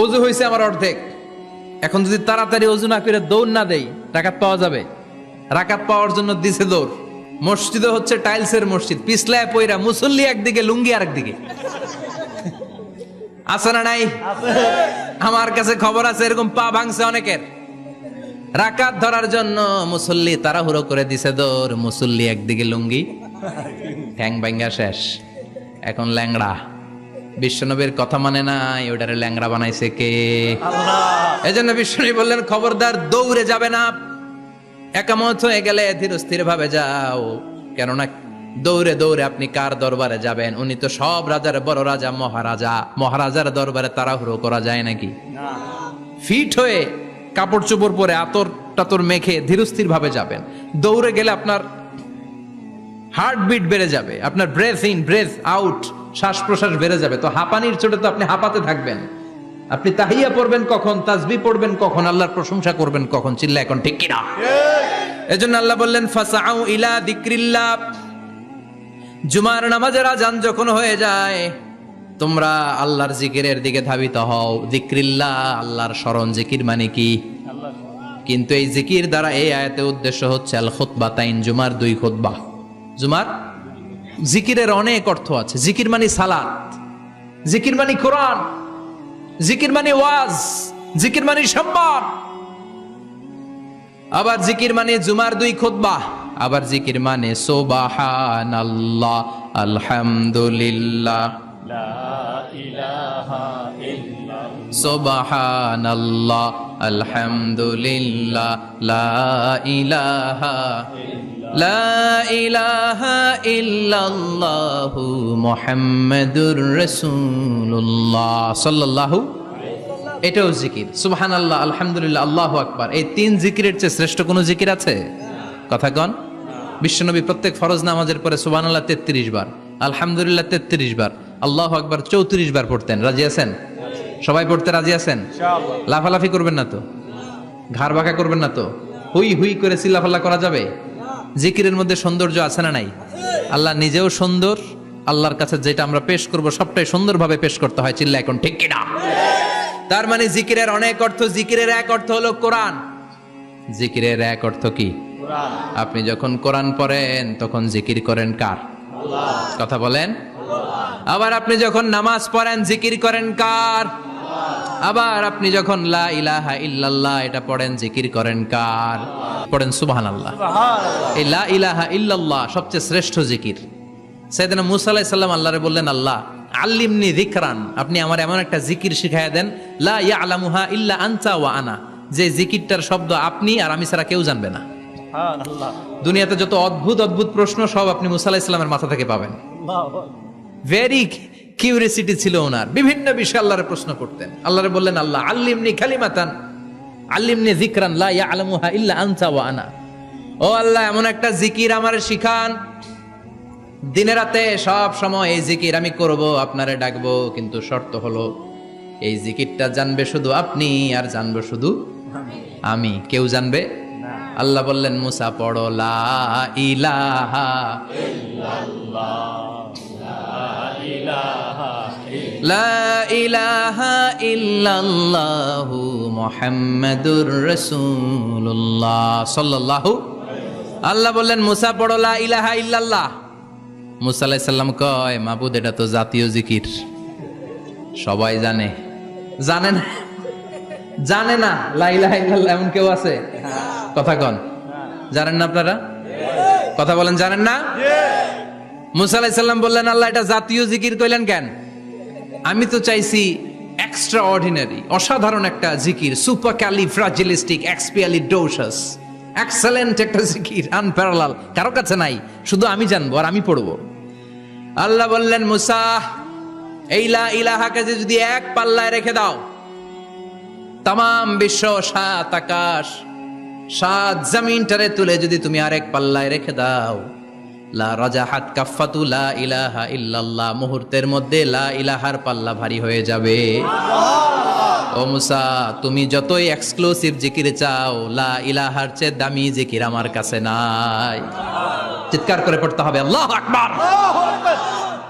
অজু হয়েছে আমার অর্ধেক, এখন যদি তাড়াতাড়ি অজু না করে দৌড় না দেই রাকাত পাওয়া যাবে? রাকাত পাওয়ার জন্য দিছে দৌড়। মসজিদে হচ্ছে টাইলসের মসজিদ, পিছলায় পয়রা মুসল্লি একদিকে, লুঙ্গি আরেকদিকে। আছে না নাই? আমার কাছে খবর আছে এরকম পা ভাঙছে অনেকের। রাকাত ধরার জন্য মুসল্লি তাড়াহুড়ো করে দিছে দৌড়, মুসল্লি একদিকে লুঙ্গি, ঠ্যাং ভাঙ্গা শেষ, এখন ল্যাংড়া। বিশ্বনবীর কথা মানে নাই, ওটারে ল্যাংড়া বানাইছে কে? আল্লাহ। এজন্য বিশ্বনবী বললেন খবরদার দৌড়ে যাবে না, একামত হয়ে গেলে ধীরস্থির ভাবে যাও। কেননা দৌড়ে দৌড়ে আপনি কার দরবারে যাবেন? উনি তো সব রাজার বড় রাজা, মহারাজা। মহারাজার দরবারে তাড়াহুড়ো করা যায় নাকি? ফিট হয়ে কাপড় চোপড় পরে আতর টাতর মেখে ধীরস্থির ভাবে যাবেন। দৌড়ে গেলে আপনার হার্টবিট বেড়ে যাবে, আপনার ব্রেথ ইন ব্রেথ আউট, শ্বাস প্রশ্বাস বেড়ে যাবে। তো হাঁপানির চোটে তো আপনি হাঁপাতে থাকবেন। আপনি তাহিয়া পড়বেন কখন, তাসবিহ পড়বেন কখন, আল্লাহর প্রশংসা করবেন কখন? চিল্লা এখন ঠিক কিনা? এজন্য আল্লাহ বললেন ফাসআউ ইলা যিকরিল্লাহ, জুমার নামাজের আযান যখন হয়ে যায় তোমরা আল্লাহর জিকিরের দিকে ধাবিত হও। যিকরিল্লাহ, আল্লাহর স্মরণ। জিকির মানে কি? কিন্তু এই জিকির দ্বারা এই আয়াতে উদ্দেশ্য হচ্ছে আল খুতবাতাইন, জুমার 2 খুতবা। জুমার জিকিরের অনেক অর্থ আছে। জিকির মানে সালাত, জিকির মানে কোরআন, জিকির মানে ওয়াজ, জিকির মানে সম্মান। আবার জিকির মানে জুমার 2 খুতবা, আবার জিকির মানে সুবহানাল্লাহ, আলহামদুলিল্লাহ, লা ইলাহা ইল্লাল্লাহ, সুবহানাল্লাহ, আলহামদুলিল্লাহ, লা ইলাহা ইল্লাল্লাহু মুহাম্মাদুর রাসূলুল্লাহ সাল্লাল্লাহু। এটাও জিকির। সুবহানাল্লাহ, আলহামদুলিল্লাহ, আল্লাহু আকবার। এই 3 জিকিরের চেয়ে শ্রেষ্ঠ কোনো জিকির আছে? কথা কন। বিশ্বনবী প্রত্যেক ফরজ নামাজের পরে সুবহানাল্লাহ 33 বার, আলহামদুলিল্লাহ 33 বার, আল্লাহু আকবার 34 বার পড়তেন। রাজি আছেন? সবাই পড়তে রাজি আছেন? ইনশাআল্লাহ। লাফালাফি করবেন না তো? ঘাড় বাঁকা করবেন না তো? হুই হুই করে চিল্লাফাল্লা করা যাবে? জিকিরের মধ্যে সৌন্দর্য আছে না নাই? আল্লাহ নিজেও সুন্দর, আল্লাহর কাছে যেটা আমরা পেশ করব সবটাই সুন্দরভাবে পেশ করতে হয়। চিল্লা এখন ঠিক কিনা? তার মানে জিকিরের অনেক অর্থ। জিকিরের এক অর্থ হলো কোরআন। জিকিরের এক অর্থ কি? কোরআন। আপনি যখন কোরআন পড়েন তখন জিকির করেন কার? আল্লাহ। কথা বলেন। আবার আপনি যখন নামাজ পড়েন জিকির করেন কার? আবার আপনি যখন লা ইলাহা ইল্লাল্লাহ এটা পড়েন জিকির করেন কার? পড়েন সুবহানাল্লাহ। সুবহানাল্লাহ। এই লা ইলাহা ইল্লাল্লাহ সবচেয়ে শ্রেষ্ঠ জিকির। সাইয়েদনা মুসা আলাইহিস সালাম আল্লাহরে বললেন, আল্লাহ আল্লিমনি যিকরান, আপনি আমার এমন একটা জিকির শিখায়া দেন লা ইয়ালামুহা ইল্লা আনতা ওয়া আনা, যে জিকিরটার শব্দ আপনি আর আমি ছাড়া কেউ জানবে না। সুবহানাল্লাহ। দুনিয়াতে যত অদ্ভুত অদ্ভুত প্রশ্ন সব আপনি মুসা আলাইহিস সালামের মাথা থেকে পাবেন। আল্লাহু আকবার। ভেরি কিউরিয়াসিটি ছিল ওনার, বিভিন্ন বিষয়ে আল্লাহরে প্রশ্ন করতেন। আল্লাহরে বললেন, আল্লাহ আল্লিমনি কালিমাতান, আল্লিমনি যিকরান লা ইয়ালামুহা ইল্লা আনতা ওয়া আনা। ও আল্লাহ এমন একটা জিকির আমারে শিখান, দিনে রাতে সব সময় এই জিকির আমি করব, আপনারে ডাকবো, কিন্তু শর্ত হলো এই জিকিরটা জানবে শুধু আপনি আর জানবো শুধু আমি, কেউ জানবে না। আল্লাহ বললেন, মুসা পড়ো লা ইলাহা লা ইলাহা ইল্লাল্লাহু মুহাম্মাদুর রাসূলুল্লাহ সাল্লাল্লাহু। আল্লাহ বললেন, মুসা পড়ো লা ইলাহা ইল্লাল্লাহ। মুসা আলাইহিস সালাম কয়, মাবুদ এটা তো জাতীয় জিকির, সবাই জানে। জানে না? জানে না লা ইলাহা ইল্লাল্লাহ এমন কেউ আছে? কথা কন। জানেন না আপনারা? কথা বলেন, জানেন না? মুসা আলাইহিস সালাম বললেন, আল্লাহ এটা জাতীয় জিকির কইলেন কেন? আমি তো চাইছি এক্সট্রা অর্ডিনারি, অসাধারণ একটা জিকির, সুপার ক্যালিফ্রাজিলিস্টিক এক্সপিয়ালিডোসাস, এক্সেলেন্ট একটা জিকির, আনপ্যারালাল, কারো কাছে নাই, শুধু আমি জানবো আর আমি পড়বো। আল্লাহ বললেন, মুসা এই লা ইলাহাকে যদি এক পাল্লায় রেখে দাও, তামাম বিশ্ব, 7 আকাশ, 7 জমিনটারে তুলে যদি তুমি আরেক পাল্লায় রেখে দাও, লা রাজাহাত কাফাতু লা ইলাহা ইল্লাল্লাহ, মুহূর্তের মধ্যে লা ইলাহার পাল্লা ভারী হয়ে যাবে। ও মুসা, তুমি যতই এক্সক্লুসিভ জিকির চাও, লা ইলাহার চেয়ে দামি জিকির আমার কাছে নাই। চিৎকার করে পড়তে হবে আল্লাহু আকবার।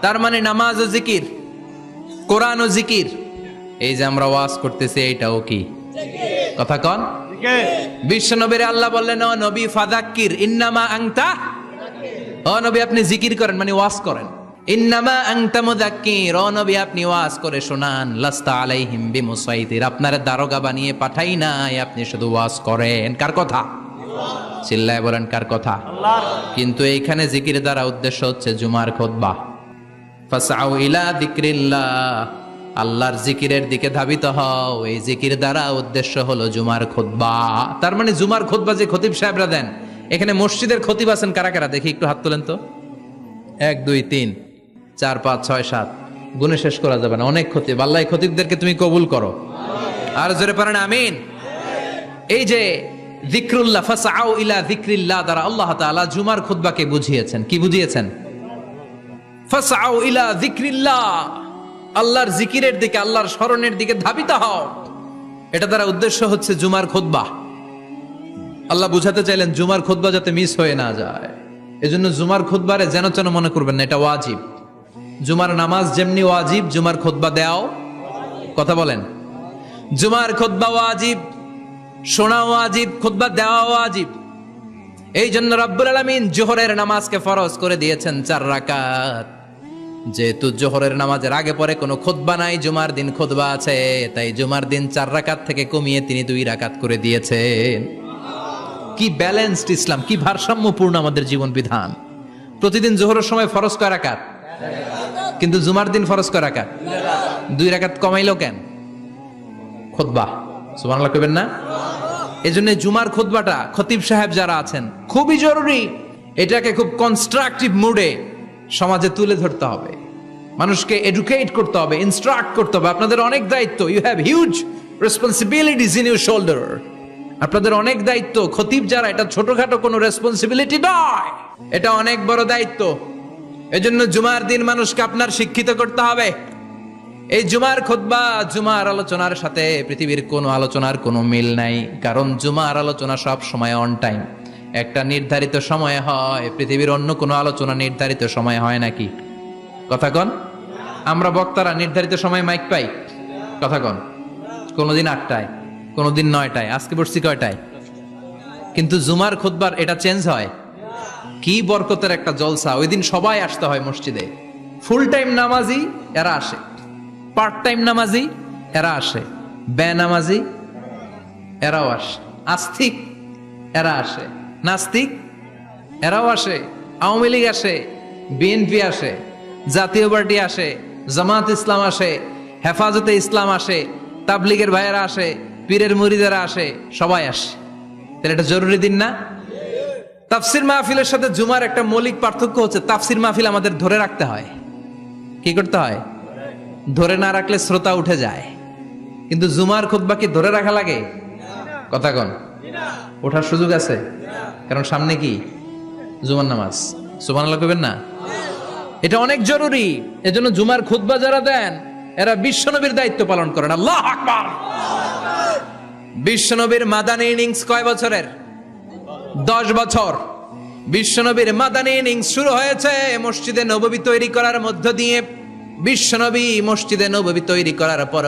তার মানে নামাজ ও জিকির, কোরআন ও জিকির, এই যে আমরা ওয়াজ করতেছি এটাও কি? কথা কন। জিকির। বিশ্ব নবীর আল্লাহ বললেন, ও নবী ফাযাক্কির ইন্নামা আনতা, ও নবী আপনি জিকির করেন মানে ওয়াজ করেন। ইন্নামা আনতা মুযাক্কির, ও নবী আপনি ওয়াজ করে শোনান। লাস্তা আলাইহিম বিমুসাইতির, আপনার দারোগা বানিয়ে পাঠাই নাই, আপনি শুধু ওয়াজ করেন। কার কথা? চিল্লায় বলেন কার কথা? আল্লাহর। কিন্তু এইখানে জিকির দ্বারা উদ্দেশ্য হচ্ছে জুমার খুতবা। ফাসআউ ইলা যিকরিল্লাহ, আল্লাহর জিকিরের দিকে ধাবিত হও। এই জিকির দ্বারা উদ্দেশ্য হলো জুমার খুতবা। তার মানে জুমার খুতবা যে খতিব সাহেবরা দেন, এখানে মসজিদের খতিব আছেন কারা কারা? দেখি একটু হাত তোলেন তো। 1 2 3 4 5 6 7, গুণে শেষ করা যাবে না, অনেক খতিব। আল্লাহ এই খতিবদেরকে তুমি কবুল করো। আর জোরে পড়েন আমিন। এই যে যিকরুল্লাহ, ফাসআউ ইলা যিকরিল্লাহ দ্বারা আল্লাহ তাআলা জুমার খুতবাকে বুঝিয়েছেন। কি বুঝিয়েছেন? ফাসআউ ইলা যিকরিল্লাহ, আল্লাহর জিকিরের দিকে, আল্লাহর স্মরণের দিকে ধাবিত হও। এটা দ্বারা উদ্দেশ্য হচ্ছে জুমার খুতবা। আল্লাহ বুঝাতে চাইলেন জুমার খুতবা যাতে মিস হয়ে না যায়, এজন্য জুমার খুতবারে যেন তেন মনে করবেন না, এটা ওয়াজিব। জুমার নামাজ যেমনি ওয়াজিব, জুমার খুতবা দেওয়াও, কথা বলেন, জুমার খুতবা ওয়াজিব, শোনা ওয়াজিব, খুতবা দেওয়া ওয়াজিব। এই জন্য রব্বুল আলামিন জোহরের নামাজকে ফরজ করে দিয়েছেন 4 রাকাত। যেহেতু জোহরের নামাজের আগে পরে কোনো খুতবা নাই, জুমার দিন খুতবা আছে, তাই জুমার দিন 4 রাকাত থেকে কমিয়ে তিনি 2 রাকাত করে দিয়েছেন। কি ব্যালেন্সড ইসলাম, কি ভারসাম্যপূর্ণ আমাদের জীবন বিধান। প্রতিদিন জোহরের সময় ফরজ কয় রাকাত, কিন্তু জুমার দিন ফরজ কয় রাকাত? 2 রাকাত কমাইলো কেন? খুতবা, সুবহানাল্লাহ কইবেন না? এজন্য জুমার খুতবাটা খতিব সাহেব যারা আছেন খুবই জরুরি। এটাকে খুব কনস্ট্রাকটিভ মুডে সমাজে তুলে ধরতে হবে, মানুষকে এডুকেট করতে হবে, ইনস্ট্রাক্ট করতে হবে। আপনাদের অনেক দায়িত্ব, you have huge responsibilities in your shoulder. আপনাদের অনেক দায়িত্ব। খতিব যারা, এটা ছোটখাটো কোনো রেসপন্সিবিলিটি নয়, এটা অনেক বড় দায়িত্ব। এজন্য জুমার দিন মানুষকে আপনার শিক্ষিত করতে হবে। এই জুমার খুতবা, জুমার আলোচনার সাথে পৃথিবীর কোনো আলোচনার কোনো মিল নাই, কারণ জুমার আলোচনা সব সময় অন টাইম, একটা নির্ধারিত সময়ে হয়। পৃথিবীর অন্য কোনো আলোচনা নির্ধারিত সময়ে হয় নাকি? কথা কন। আমরা বক্তারা নির্ধারিত সময়ে মাইক পাই? কথা কন। কোনোদিন 8টায়, কোনোদিন 9টায়, আজকে বসছি কয়টায়? কিন্তু জুমার খুতবার এটা চেঞ্জ হয়। কি বরকতের একটা জলসা! ওই দিন সবাই আসতে হয় মসজিদে। ফুল টাইম নামাজি এরা আসে, পার্ট টাইম নামাজি এরা আসে, বেনামাজি এরাও আসে, আস্তিক এরা আসে, নাস্তিক এরাও আসে, আওয়ামী লীগ আসে, বিএনপি আসে, জাতীয় পার্টি আসে, জামাত ইসলাম আসে, হেফাজতে ইসলাম আসে, তাবলিগের ভাইয়েরা আসে, পীরের মুরিদেরা আসে, সবাই আসে। তাহলে এটা জরুরি দিন না? তাফসির মাহফিলের সাথে জুমার একটা মৌলিক পার্থক্য হচ্ছে, তাফসির মাহফিল আমাদের ধরে রাখতে হয়। কি করতে হয়? ধরে না রাখলে শ্রোতা উঠে যায়। কিন্তু জুমার খুতবা কি ধরে রাখা লাগে? কথা কন। ওঠার সুযোগ আছে? কারণ সামনে কি? জুমার নামাজ। সুবহানাল্লাহ কইবেন না? এটা অনেক জরুরি। এজন্য জুমার খুতবা যারা দেন এরা বিশ্বনবীর দায়িত্ব পালন করেন। আল্লাহু আকবার। বিশ্বনবীর মাদানী ইনিংস কয় বছরের? 10 বছর। বিশ্বনবীর মাদানী ইনিংস শুরু হয়েছে মসজিদে নববী তৈরি করার মধ্য দিয়ে। বিশ্বনবী মসজিদে নববী তৈরি করার পর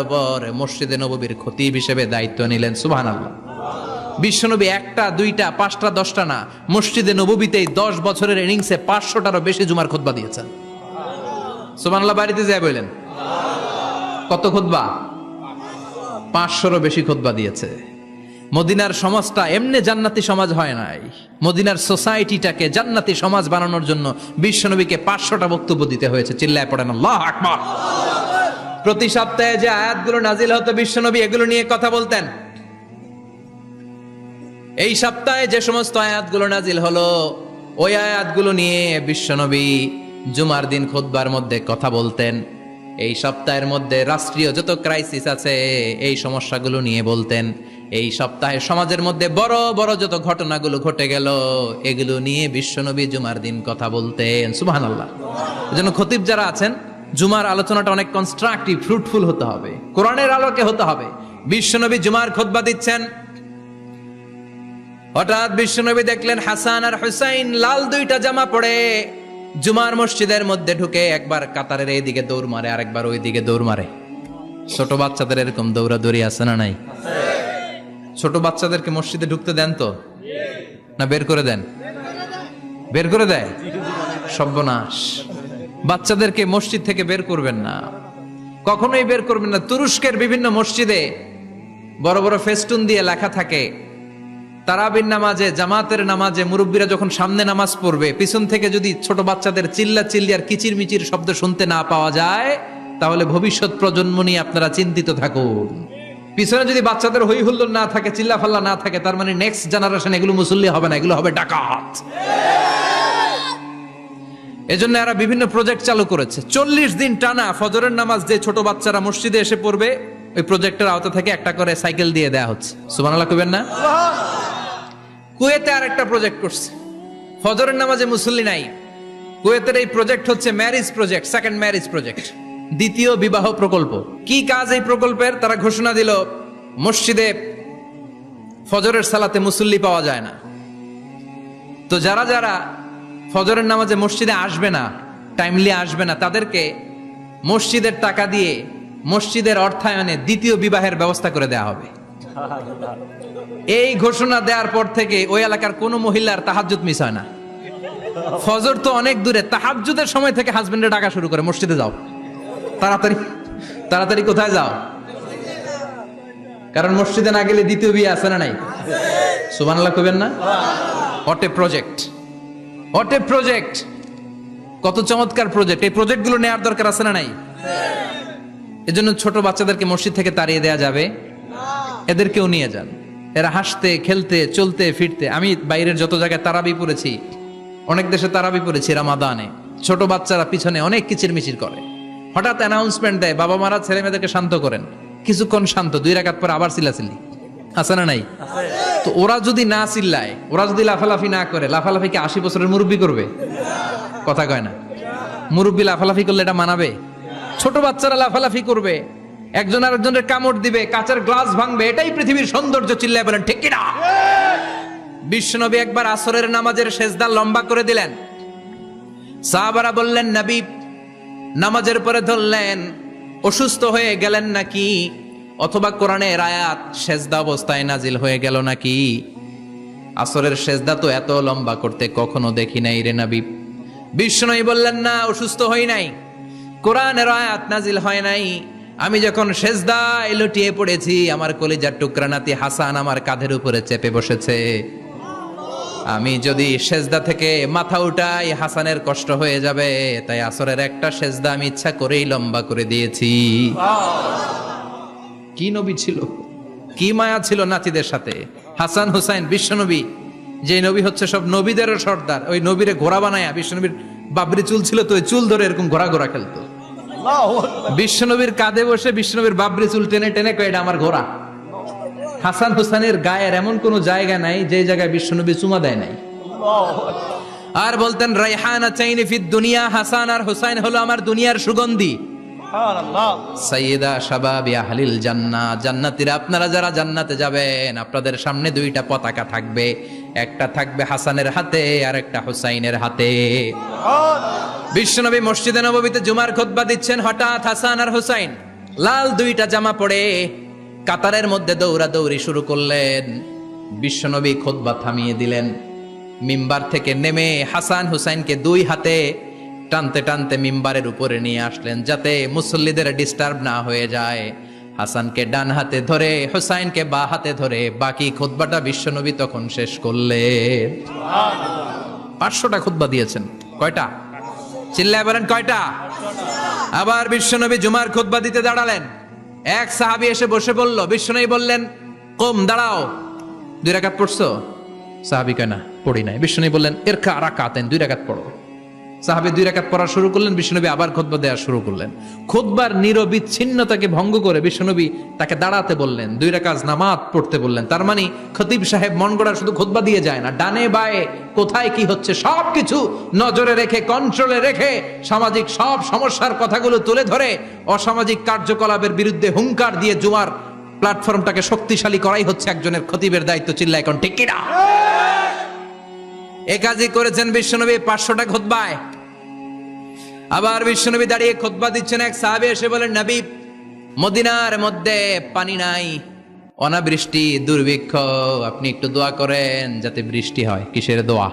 মসজিদে নববীর খতিব হিসেবে দায়িত্ব নিলেন। সুবহানাল্লাহ। বিশ্বনবী 1টা 2টা 5টা 10টা না, মসজিদে নববীতেই 10 বছরের ইনিংসে 500টারও বেশি জুমার খুতবা দিয়েছেন। সুবহানাল্লাহ। বাড়িতে যায় বললেন কত খুতবা? 500রও বেশি খুতবা দিয়েছে। মদিনার সমাজটা এমনি জান্নাতি সমাজ হয় নাই। মদিনার সোসাইটিটাকে জান্নাতি সমাজ বানানোর জন্য বিশ্বনবীকে 500টা বক্তব্য দিতে হয়েছে। চিল্লায় পড়েন আল্লাহু আকবার। প্রতি সপ্তাহে যে আয়াতগুলো নাজিল হতো বিশ্বনবী এগুলো নিয়ে কথা বলতেন। এই সপ্তাহে যে সমস্ত আয়াতগুলো নাজিল হলো ওই আয়াতগুলো নিয়ে বিশ্বনবী জুমার দিন খুতবার মধ্যে কথা বলতেন। এই সপ্তাহের মধ্যে রাষ্ট্রীয় যত ক্রাইসিস আছে এই সমস্যাগুলো নিয়ে বলতেন। এই সপ্তাহে সমাজের মধ্যে বড় বড় যত ঘটনাগুলো ঘটে গেল এগুলো নিয়ে বিশ্বনবী জুমার দিন কথা বলতেন। সুবহানাল্লাহ। এজন্য খতিব যারা আছেন জুমার আলোচনাটা অনেক কনস্ট্রাকটিভ, ফ্রুটফুল হতে হবে, কোরআনের আলোকে হতে হবে। বিশ্বনবী জুমার খুতবা দিচ্ছেন, হঠাৎ বিশ্বনবী দেখলেন হাসান আর হুসাইন লাল 2টা জামা পরে জুমার মসজিদের মধ্যে ঢুকে একবার কাতারের এইদিকে দৌড় মারে, আরেকবার ওইদিকে দৌড় মারে। ছোট বাচ্চাদের এরকম দৌড়াদৌড়ি আছে না নাই? ছোট বাচ্চাদেরকে মসজিদে ঢুকতে দেন তো না বের করে দেন? বের করে দেয়। সর্বনাশ। বাচ্চাদেরকে মসজিদ থেকে বের করবেন না, কখনোই বের করবেন না। তুরস্কের বিভিন্ন মসজিদে বড় বড় ফেস্টুন দিয়ে লেখা থাকে তারাবির নামাজে, জামাতের নামাজে মুরব্বীরা যখন সামনে নামাজ পড়বে পিছন থেকে যদি ছোট বাচ্চাদের চিল্লা চিল্লি আর কিচির মিচির শব্দ শুনতে না পাওয়া যায় তাহলে ভবিষ্যৎ প্রজন্ম নিয়ে আপনারা চিন্তিত থাকুন। পিছনে যদি বাচ্চাদের হই হুল্লোড় না থাকে, চিল্লা ফাল্লা না থাকে, তার মানে নেক্সট জেনারেশন এগুলো মুসল্লি হবে না, এগুলো হবে ডাকাত। এজন্য এরা বিভিন্ন প্রজেক্ট চালু করেছে। 40 দিন টানা ফজরের নামাজ যে ছোট বাচ্চারা মসজিদে এসে পড়বে ওই প্রজেক্টের আওতা থেকে একটা করে সাইকেল দিয়ে দেয়া হচ্ছে। সুবহানাল্লাহ কইবেন না? কুয়েতে আরেকটা প্রজেক্ট করছে, ফজরের নামাজে মুসল্লি নাই। কুয়েতের এই প্রজেক্ট হচ্ছে marriage project, second marriage project, দ্বিতীয় বিবাহ প্রকল্প। কি কাজ এই প্রকল্পের? তারা ঘোষণা দিল মসজিদে ফজরের সালাতে মুসল্লি পাওয়া যায় না, তো যারা যারা ফজরের নামাজে মসজিদে আসবে না, টাইমলি আসবে না, তাদেরকে মসজিদের টাকা দিয়ে মসজিদের অর্থায়নে দ্বিতীয় বিবাহের ব্যবস্থা করে দেয়া হবে। এই ঘোষণা দেওয়ার পর থেকে ওই এলাকার কোন মহিলার তাহাজ্জুদ মিস হয় না। ফজর তো অনেক দূরে, তাহাজ্জুদের সময় থেকে হাজবেন্ডে ডাকা শুরু করে মসজিদে যাও, তাড়াতাড়ি তাড়াতাড়ি কোথায় যাও? কারণ মসজিদে না গেলে দ্বিতীয় বিয়ে আছে না নাই? সুবহানাল্লাহ কইবেন না? What a project, what a project, কত চমৎকার প্রজেক্ট। এই প্রজেক্টগুলো নেওয়ার দরকার আছে না নাই? এজন্য ছোট বাচ্চাদেরকে মসজিদ থেকে তাড়িয়ে দেয়া যাবে? এদেরকেও নিয়ে যান, এরা হাসতে খেলতে চলতে ফিরতে। আমি বাইরের যত জায়গায় তারাবি পড়েছি, অনেক দেশে তারাবি পড়েছি রামাদানে, ছোট বাচ্চারা পিছনে অনেক কিচিরমিচির করে, হঠাৎ অ্যানাউন্সমেন্ট দেয় বাবা মারা ছেলে মেয়েদেরকে শান্ত করেন, কিছুক্ষণ শান্ত, 2 রাকাত পর আবার চিল্লাচিল্লি, আছে না নাই? তো ওরা যদি না চিল্লায়, ওরা যদি লাফালাফি না করে, লাফালাফি কি 80 বছরের মুরব্বি করবে? কথা কয় না। মুরব্বি লাফালাফি করলে এটা মানাবে? ছোট বাচ্চারা লাফালাফি করবে, একজন আরেকজনের কামড় দিবে, কাঁচের গ্লাস ভাঙবে, এটাই পৃথিবীর সৌন্দর্য। চিল্লায় বলেন ঠিক কিনা? বিশ্বনবী একবার আসরের নামাজের সেজদা লম্বা করে দিলেন। সাহাবারা বললেন নবী, নামাজের পরে ধরলেন অসুস্থ হয়ে গেলেন নাকি, অথবা কোরআনের আয়াত সেজদা অবস্থায় নাজিল হয়ে গেল নাকি? আসরের সেজদা তো এত লম্বা করতে কখনো দেখি নাই রে নবী। বিশ্বনবী বললেন না, অসুস্থ হই নাই, কোরআনের আয়াত নাজিল হয় নাই, আমি যখন সেজদায় লুটিয়ে পড়েছি, আমার কলিজার টুকরা নাতি হাসান আমার কাঁধের উপরে চেপে বসেছে। আমি যদি সেজদা থেকে মাথা উঠাই হাসানের কষ্ট হয়ে যাবে, তাই আসরের একটা সেজদা আমি ইচ্ছা করেই লম্বা করে দিয়েছি। কি নবী ছিল, কি মায়া ছিল নাতিদের সাথে। হাসান হুসাইন বিশ্বনবী, যে নবী হচ্ছে সব নবীদেরও সর্দার, ওই নবীরে ঘোড়া বানায়া, বিশ্বনবীর বাবরি চুল ছিল তো ওই চুল ধরে এরকম ঘোড়া ঘোড়া খেলতো। বিশ্বনবীর কাঁধে বসে বিশ্বনবীর বাবরি চুল টেনে টেনে কয় এটা আমার ঘোড়া। হাসান হুসাইনের গায়ের এমন কোন জায়গা নাই যে জায়গায় বিশ্বনবী চুমা দেয় নাই। আর বলতেন রাইহানা চাইনি ফিদ দুনিয়া, হাসান আর হুসাইন হলো আমার দুনিয়ার সুগন্ধি। সাইয়্যিদা শাবাবি আহলিল জান্নাহ, জান্নাতীরা আপনারা যারা জান্নাতে যাবেন, আপনাদের সামনে 2টা পতাকা থাকবে, একটা থাকবে হাসানের হাতে আর একটা হুসাইনের হাতে। বিশ্বনবী মসজিদে নববীতে জুমার খুতবা দিচ্ছেন, হঠাৎ হাসান আর হুসাইন লাল 2টা জামা পরে কাতারের মধ্যে দৌড়াদৌড়ি শুরু করলেন। বিশ্বনবী খুতবা থামিয়ে দিলেন, মিম্বার থেকে নেমে হাসান হুসাইনকে 2 হাতে টানতে টানতে মিম্বারের উপরে নিয়ে আসলেন, যাতে মুসল্লিদের ডিস্টার্ব না হয়ে যায়। হাসানকে ডান হাতে ধরে, হুসাইনকে বা হাতে ধরে বাকি খুতবাটা বিশ্বনবী তখন শেষ করলেন। 500টা খুতবা দিয়েছেন। কয়টা? চিল্লায় বলেন কয়টা? আবার বিশ্বনবী জুমার খুতবা দিতে দাঁড়ালেন। এক সাহাবী এসে বসে বলল, বিশ্বনবী বললেন কম, দাঁড়াও, 2 রাকাত পড়ছো? সাহাবী কয় না, পড়ি নাই। বিশ্বনবী বললেন ইরকা রাকাতেন, 2 রাকাত পড়ো। সাহাবী 2 রাকাত পড়া শুরু করলেন, বিশ্বনবী আবার খুতবা দেওয়া শুরু করলেন। খুতবার নিরবিচ্ছিন্নতাকে ভঙ্গ করে বিশ্বনবী তাকে দাঁড়াতে বললেন, 2 রাকাত নামাজ পড়তে বললেন। তার মানে খতিব সাহেব মন গড়া শুধু খুতবা দিয়ে যায় না, ডানে বায়ে কোথায় কি হচ্ছে সবকিছু নজরে রেখে, কন্ট্রোলে রেখে, সামাজিক সব সমস্যার কথাগুলো তুলে ধরে অসামাজিক কার্যকলাপের বিরুদ্ধে হুঙ্কার দিয়ে জুমার প্ল্যাটফর্মটাকে শক্তিশালী করাই হচ্ছে একজনের খতিবের দায়িত্ব। চিল্লায় এখন ঠিক কিনা? এ কাজই করেছেন বিশ্বনবী 500টা খুতবায়। আবার বিশ্বনবী দাঁড়িয়ে খুতবা দিচ্ছেন, এক সাহাবী এসে বলেন নবী, মদিনার মধ্যে পানি নাই, অনাবৃষ্টি, দুর্ভিক্ষ, আপনি একটু দোয়া করেন যাতে বৃষ্টি হয়। কিসের দোয়া?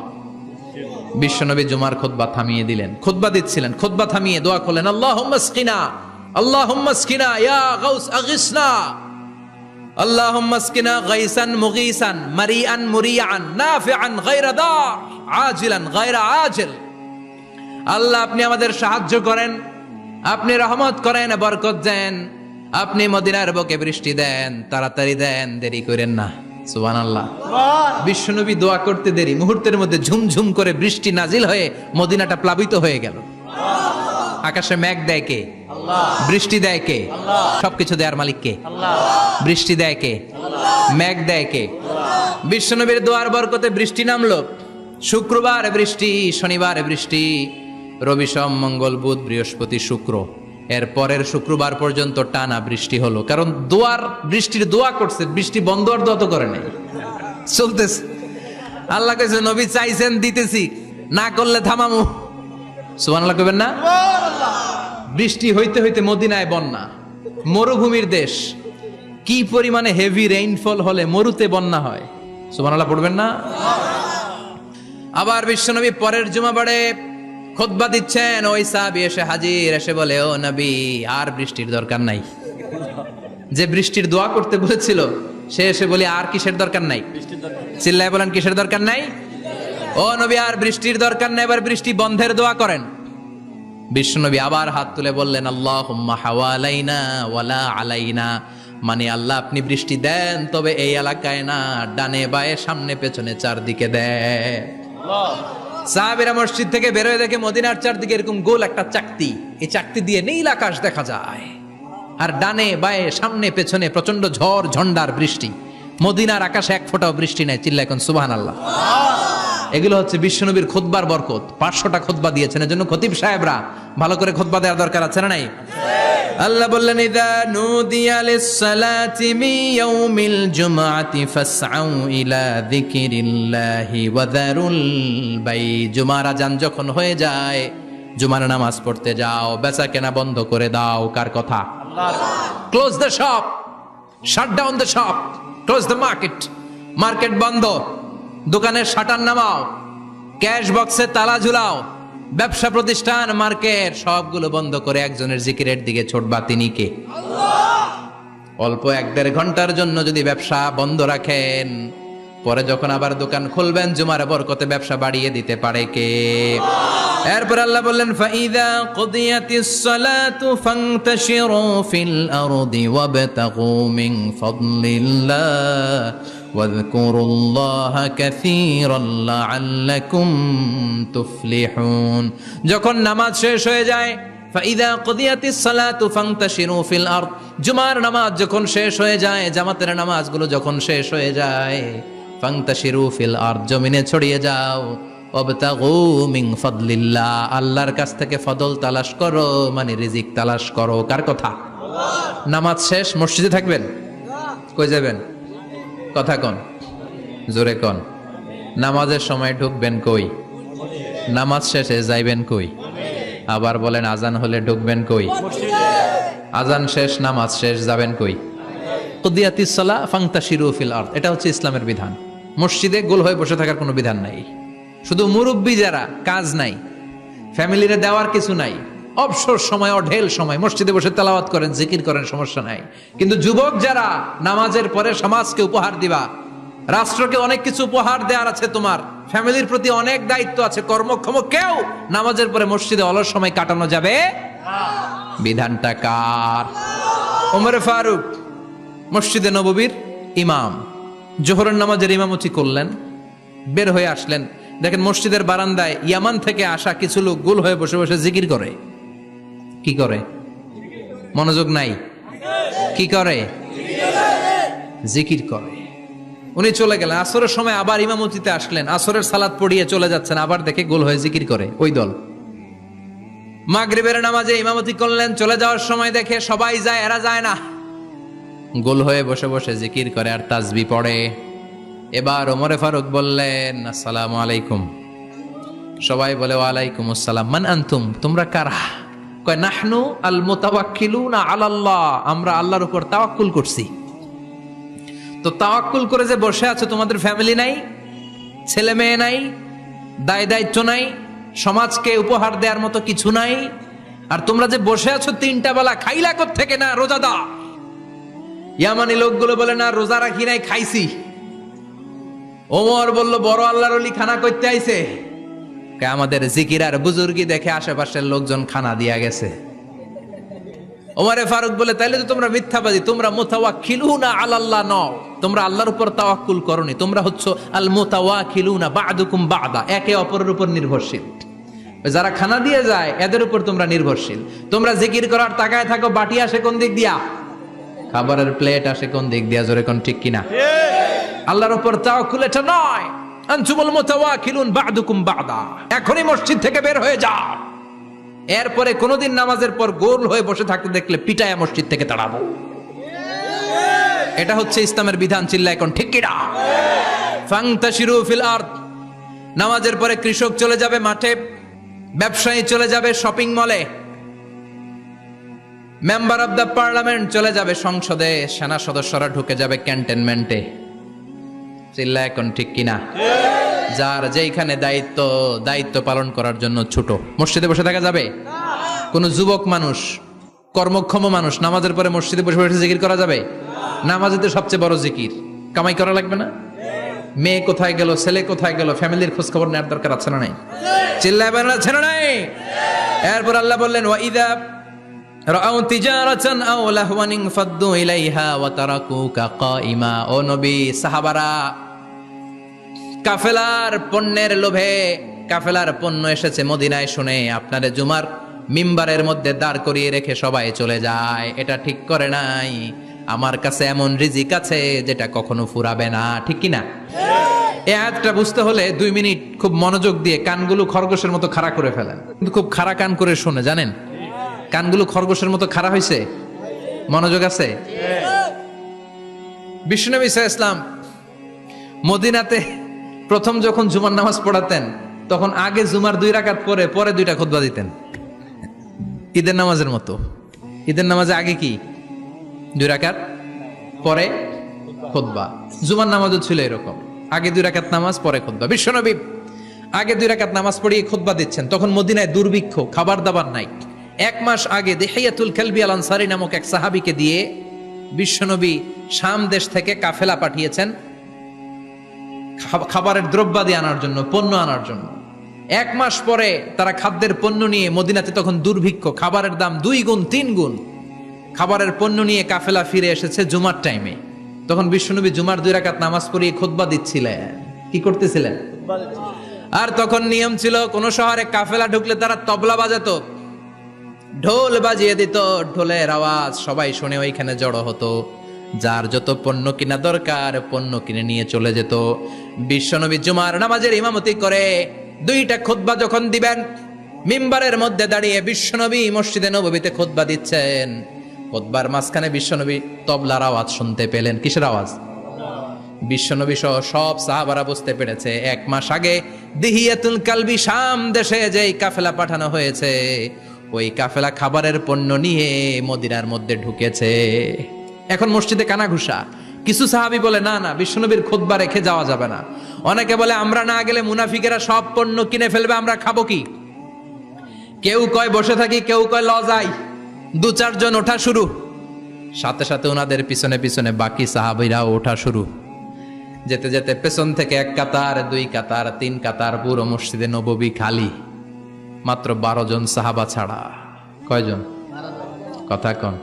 বিশ্বনবী জুমার খুতবা থামিয়ে দিলেন, খুতবা দিচ্ছিলেন, খুতবা থামিয়ে দোয়া করলেন, আল্লাহুম্মা স্কিনা, আল্লাহুম্মা স্কিনা ইয়া গাউস আগিসনা, আল্লাহুম্মা স্কিনা গাইসান মুগীসান মারিআন মুরিআন নাফিআন গায়রা দার আজিলান গায়রা আজিল। আল্লাহ আপনি আমাদের সাহায্য করেন, আপনি রহমত করেন, বরকত দেন, আপনি মদিনার বুকে বৃষ্টি দেন, তাড়াতাড়ি দেন, দেরি করেন না। সুবহানাল্লাহ। বিশ্বনবী দোয়া করতে দেরি, মুহূর্তের মধ্যে ঝুমঝুম করে বৃষ্টি নাজিল হয়ে মদিনাটা প্লাবিত হয়ে গেল। আকাশে মেঘ দেয় কে? আল্লাহ। বৃষ্টি দেয় কে? আল্লাহ। সবকিছু দেয়ার মালিক কে? আল্লাহ। বৃষ্টি দেয় কে? আল্লাহ। মেঘ দেয় কে? আল্লাহ। বিশ্বনবীর দোয়ার বরকতে বৃষ্টি নামলো। শুক্রবার বৃষ্টি, শনিবার বৃষ্টি, রবি সোম মঙ্গল বুধ বৃহস্পতি শুক্র, এর পরের শুক্রবার পর্যন্ত টানা বৃষ্টি হলো। কারণ দোয়ার বৃষ্টির দোয়া করছে, বৃষ্টি বন্ধ আর দোয়া তো করে নাই, চলতেছে। আল্লাহ কইছে নবী চাইছেন দিতেছি, না করলে থামামু। সুবহানাল্লাহ কইবেন না? বৃষ্টি হইতে হইতে মদিনায় বন্যা, মরুভূমির দেশ, কি পরিমাণে হেভি রেইনফল হলে মরুতে বন্যা হয়। সুবহানাল্লাহ পড়বেন না? আবার বিশ্বনবী পরের জুমাবারে খুতবা দিচ্ছেন, ওই সাহাবী এসে হাজির, এসে বলে ও নবী আর বৃষ্টির দরকার নাই। যে বৃষ্টির দোয়া করতে বলেছিল সে এসে বলে আর কিসের দরকার নাই? চিল্লায় বলেন কিসের দরকার নাই? ও নবী আর বৃষ্টির দরকার নাই, এবার বৃষ্টি বন্ধের দোয়া করেন। বিশ্বনবী আবার হাত তুলে বললেন আল্লাহুম্মা হাওয়ালাইনা ওয়ালা আলাইনা, মানে আল্লাহ আপনি বৃষ্টি দেন তবে এই এলাকায় না, ডানে বায়ে সামনে পেছনে চারদিকে দেন। সাহাবীরা মসজিদ থেকে বের হয়ে দেখে মদিনার চারদিকে এরকম গোল একটা চাকতি, এই চাকতি দিয়ে নীল আকাশ দেখা যায়, আর ডানে বায়ে সামনে পেছনে প্রচন্ড ঝড় ঝন্ডার বৃষ্টি। মদিনার আকাশে এক ফোঁটাও বৃষ্টি নাই। চিল্লা এখন সুবহানাল্লাহ। এগুলো হচ্ছে বিশ্বনবীর খুতবার বরকত। 500টা খুতবা দিয়েছেন, এজন্য খতিব সাহেবরা ভালো করে খুতবা দেওয়ার দরকার আছে না নাই? আল্লাহ বললেন ইযা নুদিয়া লিস-সালাতি মিন ইয়াউমিল জুমআতি ফাসআউ ইলা যিকিরিল্লাহি ওয়া যারুল বাই। জুমার আযান যখন হয়ে যায়, জুমার নামাজ পড়তে যাও, বেচা কেনা বন্ধ করে দাও। কার কথা? Close the shop, shut down the shop, close the market. Market বন্ধ, দোকানের শাটার নামাও, ক্যাশ বক্সে তালা ঝুলাও, ব্যবসা প্রতিষ্ঠান মার্কেট সবগুলো বন্ধ করে একজনের জিকিরের দিকে ছোটবা। তিনি কে? অল্প 1-1.5 ঘন্টার জন্য যদি ব্যবসা বন্ধ রাখেন, পরে যখন আবার দোকান খুলবেন জুমার বরকতে ব্যবসা বাড়িয়ে দিতে পারে কে? এরপর আল্লাহ বললেন ফাইদা কুদিয়াতিস সালাতু ফান্তাশিরু ফিল আরদি ওয়াবতাগু মিন ফাদলিল্লাহ ওয়াযকুরুল্লাহা কাসীরান লাআল্লাকুম তুফলিহুন। যখন নামাজ শেষ হয়ে যায়, ফাইদা কুদিয়াতিস সালাতু ফান্তাশিরু ফিল আরদ, জুমার নামাজ যখন শেষ হয়ে যায়, জামাতের নামাজগুলো যখন শেষ হয়ে যায়, ফান্তাশিরু ফিল আরদ, জমিনে ছড়িয়ে যাও, ওয়াবতাগু মিন ফাদলিল্লাহ, আল্লাহর কাছ থেকে ফদল তালাশ করো, মানে রিজিক তালাশ করো। কার কথা? নামাজ শেষ মসজিদে থাকবেন? কই যাবেন? কথা কন, জোরে কন। নামাজের সময় ঢুকবেন কই? নামাজ শেষে যাইবেন কই? আবার বলেন আজান হলে ঢুকবেন কই? আজান শেষ, নামাজ শেষ, যাবেন কই? কুদিয়াতিস সালাহ ফান্তাশিরু ফিল আরদ, এটা হচ্ছে ইসলামের বিধান। মসজিদে গোল হয়ে বসে থাকার কোনো বিধান নাই। শুধু মুরব্বী যারা, কাজ নাই, ফ্যামিলিরে দেওয়ার কিছু নাই, অবসর সময় অঢেল সময় মসজিদে বসে তেলাওয়াত করেন, জিকির করেন, সমস্যা নাই। কিন্তু যুবক যারা, নামাজের পরে সমাজকে উপহার দিবা, রাষ্ট্রকে অনেক কিছু উপহার দেওয়ার আছে, তোমার ফ্যামিলির প্রতি অনেক দায়িত্ব আছে, কর্মক্ষম কেউ নামাজের পরে মসজিদে অলস সময় কাটানো যাবে? বিধানটা কার? ওমরে ফারুক মসজিদে নববীর ইমাম, জোহরের নামাজের ইমামতি করলেন, বের হয়ে আসলেন, দেখেন মসজিদের বারান্দায় ইয়ামান থেকে আসা কিছু লোক গোল হয়ে বসে বসে জিকির করে। কি করে? মনোযোগ নাই। কি করে? জিকির করে। উনি চলে গেলেন, আসরের সময় আবার ইমামতিতে আসলেন, আসরের সালাত পড়িয়ে চলে যাচ্ছেন, আবার দেখে গোল হয়ে জিকির করে ওই দল। মাগরিবের নামাজে ইমামতি করলেন, চলে যাওয়ার সময় দেখে সবাই যায়, এরা যায় না, গোল হয়ে বসে বসে জিকির করে আর তাসবিহ পড়ে। এবার ওমরে ফারুক বললেন আসসালামু আলাইকুম। সবাই বলে ওয়ালাইকুম আসসালাম। মান আনতুম, তোমরা কারা? কয় নাহনু আল মুতাওয়াক্কিলুনা আলাল্লাহ, আমরা আল্লাহর উপর তাওয়াক্কুল করছি। তো তাওয়াক্কুল করে যে বসে আছো, তোমাদের ফ্যামিলি নাই, ছেলে মেয়ে নাই, দায় দায়িত্ব নাই, সমাজকে উপহার দেওয়ার মতো কিছু নাই, আর তোমরা যে বসে আছো 3টা বেলা খাইলা কোত্থেকে? না রোজাদা। ইয়ামানি লোকগুলো বলে না রোজা রাখি নাই, খাইছি। ওমর বলল বড় আল্লাহর ওলি খানা করতে আইছে। আমাদের জিকির আর বুজুর্গি দেখে আশেপাশের লোকজন খানা দিয়া গেছে। ওমরে ফারুক বলে তাইলে তো তোমরা মিথ্যাবাদী, তোমরা মুতাওয়াক্কিলুনা আলাল্লাহ নও, তোমরা আল্লাহর উপর তাওয়াক্কুল করনি, তোমরা হচ্ছে আল মুতাওয়াক্কিলুনা বা'দুকুম বা'দা, একে অপরের উপর নির্ভরশীল। যারা খানা দিয়ে যায় এদের উপর তোমরা নির্ভরশীল। তোমরা জিকির করার তাকায় থাকো, বাটি আসে কোন দিক দিয়া, খাবারের প্লেট আসে কোন দিক দিয়া, জোরে কোন ঠিক কিনা? আল্লাহর উপর তাওয়াক্কুল এটা নয়। আনতুমুল মুতাওয়াক্কিলুন বা'দুকুম বা'দা, এখনই মসজিদ থেকে বের হয়ে যাও। এরপরে কোনদিন নামাজের পর গোল হয়ে বসে থাকতে দেখলে পিটায়া মসজিদ থেকে তাড়াবো। এটা হচ্ছে ইসলামের বিধান। চিল্লা এখন ঠিক কিনা? ফান্তাশিরু ফিল আরদ, নামাজের পরে কৃষক চলে যাবে মাঠে, ব্যবসায়ী চলে যাবে শপিং মলে, মেম্বার অব দ্য পার্লামেন্ট চলে যাবে সংসদে, সেনা সদস্যরা ঢুকে যাবে ক্যান্টনমেন্টে। চিল্লা এখন ঠিক কিনা? যার যেখানে দায়িত্ব পালন করার জন্য ছোট, মসজিদে বসে থাকা যাবে? কোন যুবক মানুষ, কর্মক্ষম মানুষ নামাজের পরে মসজিদে বসে বসে জিকির করা যাবে? নামাজে তো সবচেয়ে বড় জিকির, কামাই করা লাগবে না? মেয়ে কোথায় গেল, ছেলে কোথায় গেল, ফ্যামিলির খোঁজ খবর নেওয়ার দরকার আছে না নাই? চিল্লায় বলেন আছে না নাই? এরপর আল্লাহ বললেন ওয়া ইযা রাআউ তিজারাতান আও লাহওয়ান ফাদ্দু ইলাইহা ওয়া তারাকুকা কাইমা। ও নবী, সাহাবারা কাফেলার পণ্যের লোভে, কাফেলার পণ্য এসেছে মদিনায় শুনে আপনারে জুমার মিম্বারের মধ্যে দাঁড় করিয়ে রেখে সবাই চলে যায়। এটা ঠিক করে নাই। আমার কাছে এমন রিজিক আছে যেটা কখনো ফুরাবে না, ঠিক কি না? এই আয়াতটা বুঝতে হলে 2 মিনিট খুব মনোযোগ দিয়ে কানগুলো খরগোশের মতো খাড়া করে ফেলেন, কিন্তু খুব খাড়া কান করে শুনে, জানেন কানগুলো খরগোশের মতো খাড়া হয়েছে? মনোযোগ আছে? বিশ্বনবী সাল্লাল্লাহু আলাইহি ওয়াসাল্লাম মদিনাতে প্রথম যখন জুমার নামাজ পড়াতেন তখন আগে জুমার 2 রাকাত পরে 2টা খুতবা দিতেন, ঈদের নামাজের মতো। ঈদের নামাজে আগে কি 2 রাকাত, পরে খুতবা। জুমার নামাজও ছিল এরকম, আগে 2 রাকাত নামাজ, পরে খুতবা। বিশ্বনবী আগে 2 রাকাত নামাজ পড়িয়ে খুতবা দিচ্ছেন, তখন মদিনায় দুর্ভিক্ষ, খাবার দাবার নাই। 1 মাস আগে দিহিয়াতুল কালবি আল আনসারী নামক এক সাহাবীকে দিয়ে বিশ্বনবী শাম দেশ থেকে কাফেলা পাঠিয়েছেন খাবারের দ্রব্যাদি আনার জন্য, পণ্য আনার জন্য। 1 মাস পরে তারা খাদ্যের পণ্য নিয়ে, মদিনাতে তখন দুর্ভিক্ষ, খাবারের দাম 2 গুণ 3 গুণ, খাবারের পণ্য নিয়ে কাফেলা ফিরে এসেছে জুমার টাইমে। তখন বিশ্বনবী জুমার 2 রাকাত নামাজ পড়িয়ে খুতবা দিচ্ছিলেন। কি করতেছিলেন? আর তখন নিয়ম ছিল, কোন শহরে কাফেলা ঢুকলে তারা তবলা বাজাতো, ঢোল বাজিয়ে দিত, ঢোলের আওয়াজ সবাই শুনে ওইখানে জড়ো হতো। যার যত পণ্য কিনা দরকার পণ্য কিনে নিয়ে চলে যেত। বিশ্বনবী জুমার নামাজের ইমামতি করে 2টা খুতবা যখন দিবেন, মিম্বারের মধ্যে দাঁড়িয়ে বিশ্বনবী মসজিদে নববীতে খুতবা দিচ্ছেন। খুতবার মাঝখানে বিশ্বনবী তবলার আওয়াজ শুনতে পেলেন। কিসের আওয়াজ? বিশ্বনবী সহ সব সাহাবারা বুঝতে পেরেছে 1 মাস আগে দিহিয়াতুল কালবি শাম দেশে যেই কাফেলা পাঠানো হয়েছে, ওই কাফেলা খাবারের পণ্য নিয়ে মদিনার মধ্যে ঢুকেছে। এখন মসজিদে কানাঘুষা। কিছু সাহাবী বলে না না, বিশ্বনবীর খুতবা রেখে যাওয়া যাবে না। অনেকে বলে আমরা না গেলে মুনাফিকেরা সব পণ্য কিনে ফেলবে, আমরা খাবো কি? কেউ কয় বসে থাকি, কেউ কয় ল যাই। 2-4 জন ওঠা শুরু, সাথে সাথে ওনাদের পিছনে পিছনে বাকি সাহাবীরা ওঠা শুরু। যেতে যেতে পেছন থেকে 1 কাতার, 2 কাতার, 3 কাতার, পুরো মসজিদে নববী খালি, মাত্র 12 জন সাহাবা ছাড়া। কয়জন? কথা কন।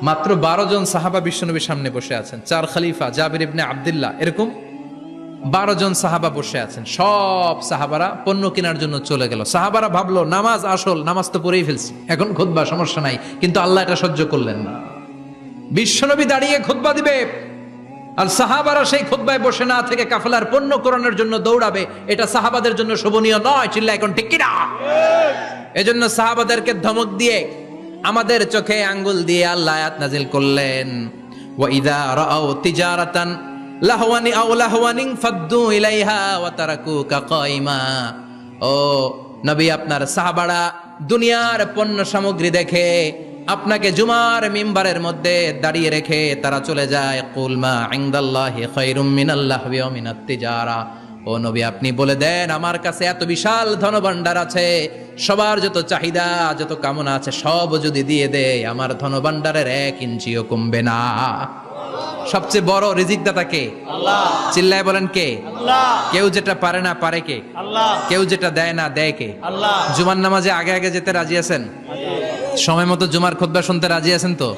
মাত্র 12 জন সাহাবা বিশ্বনবীর সামনে বসে আছেন। 4 খলিফা, জাবির ইবনে আব্দুল্লাহ, এরকম 12 জন সাহাবা বসে আছেন। সব সাহাবারা পণ্য কেনার জন্য চলে গেল। সাহাবারা ভাবলো নামাজ আসল, নামাজ তো পড়েই ফেলছি, এখন খুতবা সমস্যা নাই। কিন্তু আল্লাহ এটা সহ্য করলেন না। বিশ্বনবী দাঁড়িয়ে খুতবা দিবে আর সাহাবারা সেই খুতবায় বসে না থেকে কাফেলার পণ্য কোরআনের জন্য দৌড়াবে, এটা সাহাবাদের জন্য শোভনীয় নয়। চিল্লা এখন ঠিক কিনা? এজন্য সাহাবাদেরকে ধমক দিয়ে, আমাদের চোখে আঙ্গুল দিয়ে আল্লাহ আয়াত নাজিল করলেন, ওয়া ইযা রাআউ তিজারাতান লাহওয়ানি আও লাহওয়ানিন ফাদ্দু ইলাইহা ওয়া তারাকুকা কাইমা। ও নবী, আপনার সাহাবারা দুনিয়ার পণ্য সামগ্রী দেখে আপনাকে জুমার মিম্বারের মধ্যে দাঁড়িয়ে রেখে তারা চলে যায়। কুল মা ইনদাল্লাহি খায়রুম মিনাল লাহওয়ি ওয়া মিনাত তিজারা। ও নবী, আপনি বলে দেন আমার কাছে এত বিশাল ধনভাণ্ডার আছে, সবার যত চাহিদা যত কামনা আছে সব যদি দিয়ে দেয় আমার ধনভাণ্ডারের 1 ইঞ্চিও কমবে না। সবচেয়ে বড় রিজিকদাতা কে? আল্লাহ। চিল্লায় বলেন কে? আল্লাহ। কেউ যেটা পারে না পারে কে? আল্লাহ। কেউ যেটা দেয় না দেয় কে? আল্লাহ। জুমার নামাজে আগে আগে যেতে রাজি আছেন? সময় মতো জুমার খুতবা শুনতে রাজি আছেন তো?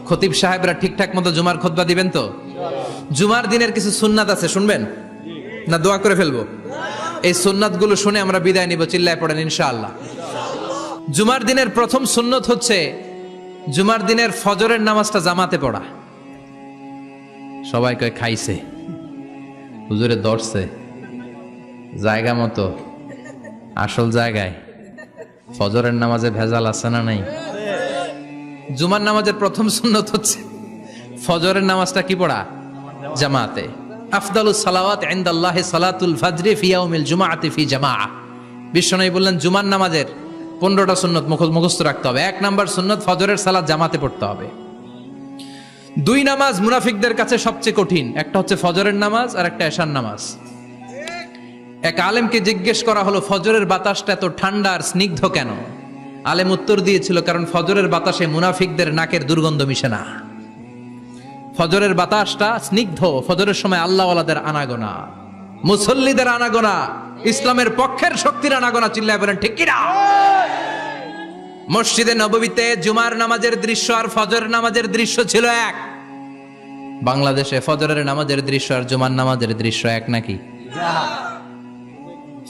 খতিব সাহেবরা ঠিকঠাক মতো জুমার খুতবা দিবেন তো? জুমার দিনের কিছু সুন্নাত আছে, শুনবেন না দোয়া করে ফেলবো? এই সুন্নাতগুলো শুনে আমরা বিদায় নিব। চিল্লায় পড়েন ইনশাআল্লাহ। জুমার দিনের প্রথম সুন্নত হচ্ছে জুমার দিনের ফজরের নামাজটা জামাতে পড়া। সবাই কয় খাইছে, হুজুরে ধরছে জায়গা মতো, আসল জায়গায়। ফজরের নামাজে ভেজাল আছে না নাই? জুমার নামাজের প্রথম সুন্নত হচ্ছে ফজরের নামাজটা কি পড়া? জামাতে। আফদালুস সালাওয়াত ইনদাল্লাহি সালাতুল ফাজরি ফি ইয়াউমিল জুমআতি ফি জামাআ। বিশ্বনবী বললেন জুমার নামাজের 15টা সুন্নত মুখস্থ রাখতে হবে। 1 নাম্বার সুন্নত ফজরের সালাত জামাতে পড়তে হবে। 2 নামাজ মুনাফিকদের কাছে সবচেয়ে কঠিন, একটা হচ্ছে ফজরের নামাজ আর একটা এশার নামাজ। এক আলেমকে জিজ্ঞেস করা হলো ফজরের বাতাসটা এত ঠান্ডা আর স্নিগ্ধ কেন? আলেম উত্তর দিয়েছিল, কারণ ফজরের বাতাসে মুনাফিকদের নাকের দুর্গন্ধ মিশে না। ফজরের বাতাসটা স্নিগ্ধ, ফজরের সময় আল্লাহওয়ালাদের আনাগোনা, মুসল্লিদের আনাগোনা, ইসলামের পক্ষের শক্তির আনাগোনা। চিল্লায় বলেন ঠিক কিনা? মসজিদে নববীতে জুমার নামাজের দৃশ্য আর ফজরের নামাজের দৃশ্য ছিল এক। বাংলাদেশে ফজরের নামাজের দৃশ্য আর জুমার নামাজের দৃশ্য এক নাকি?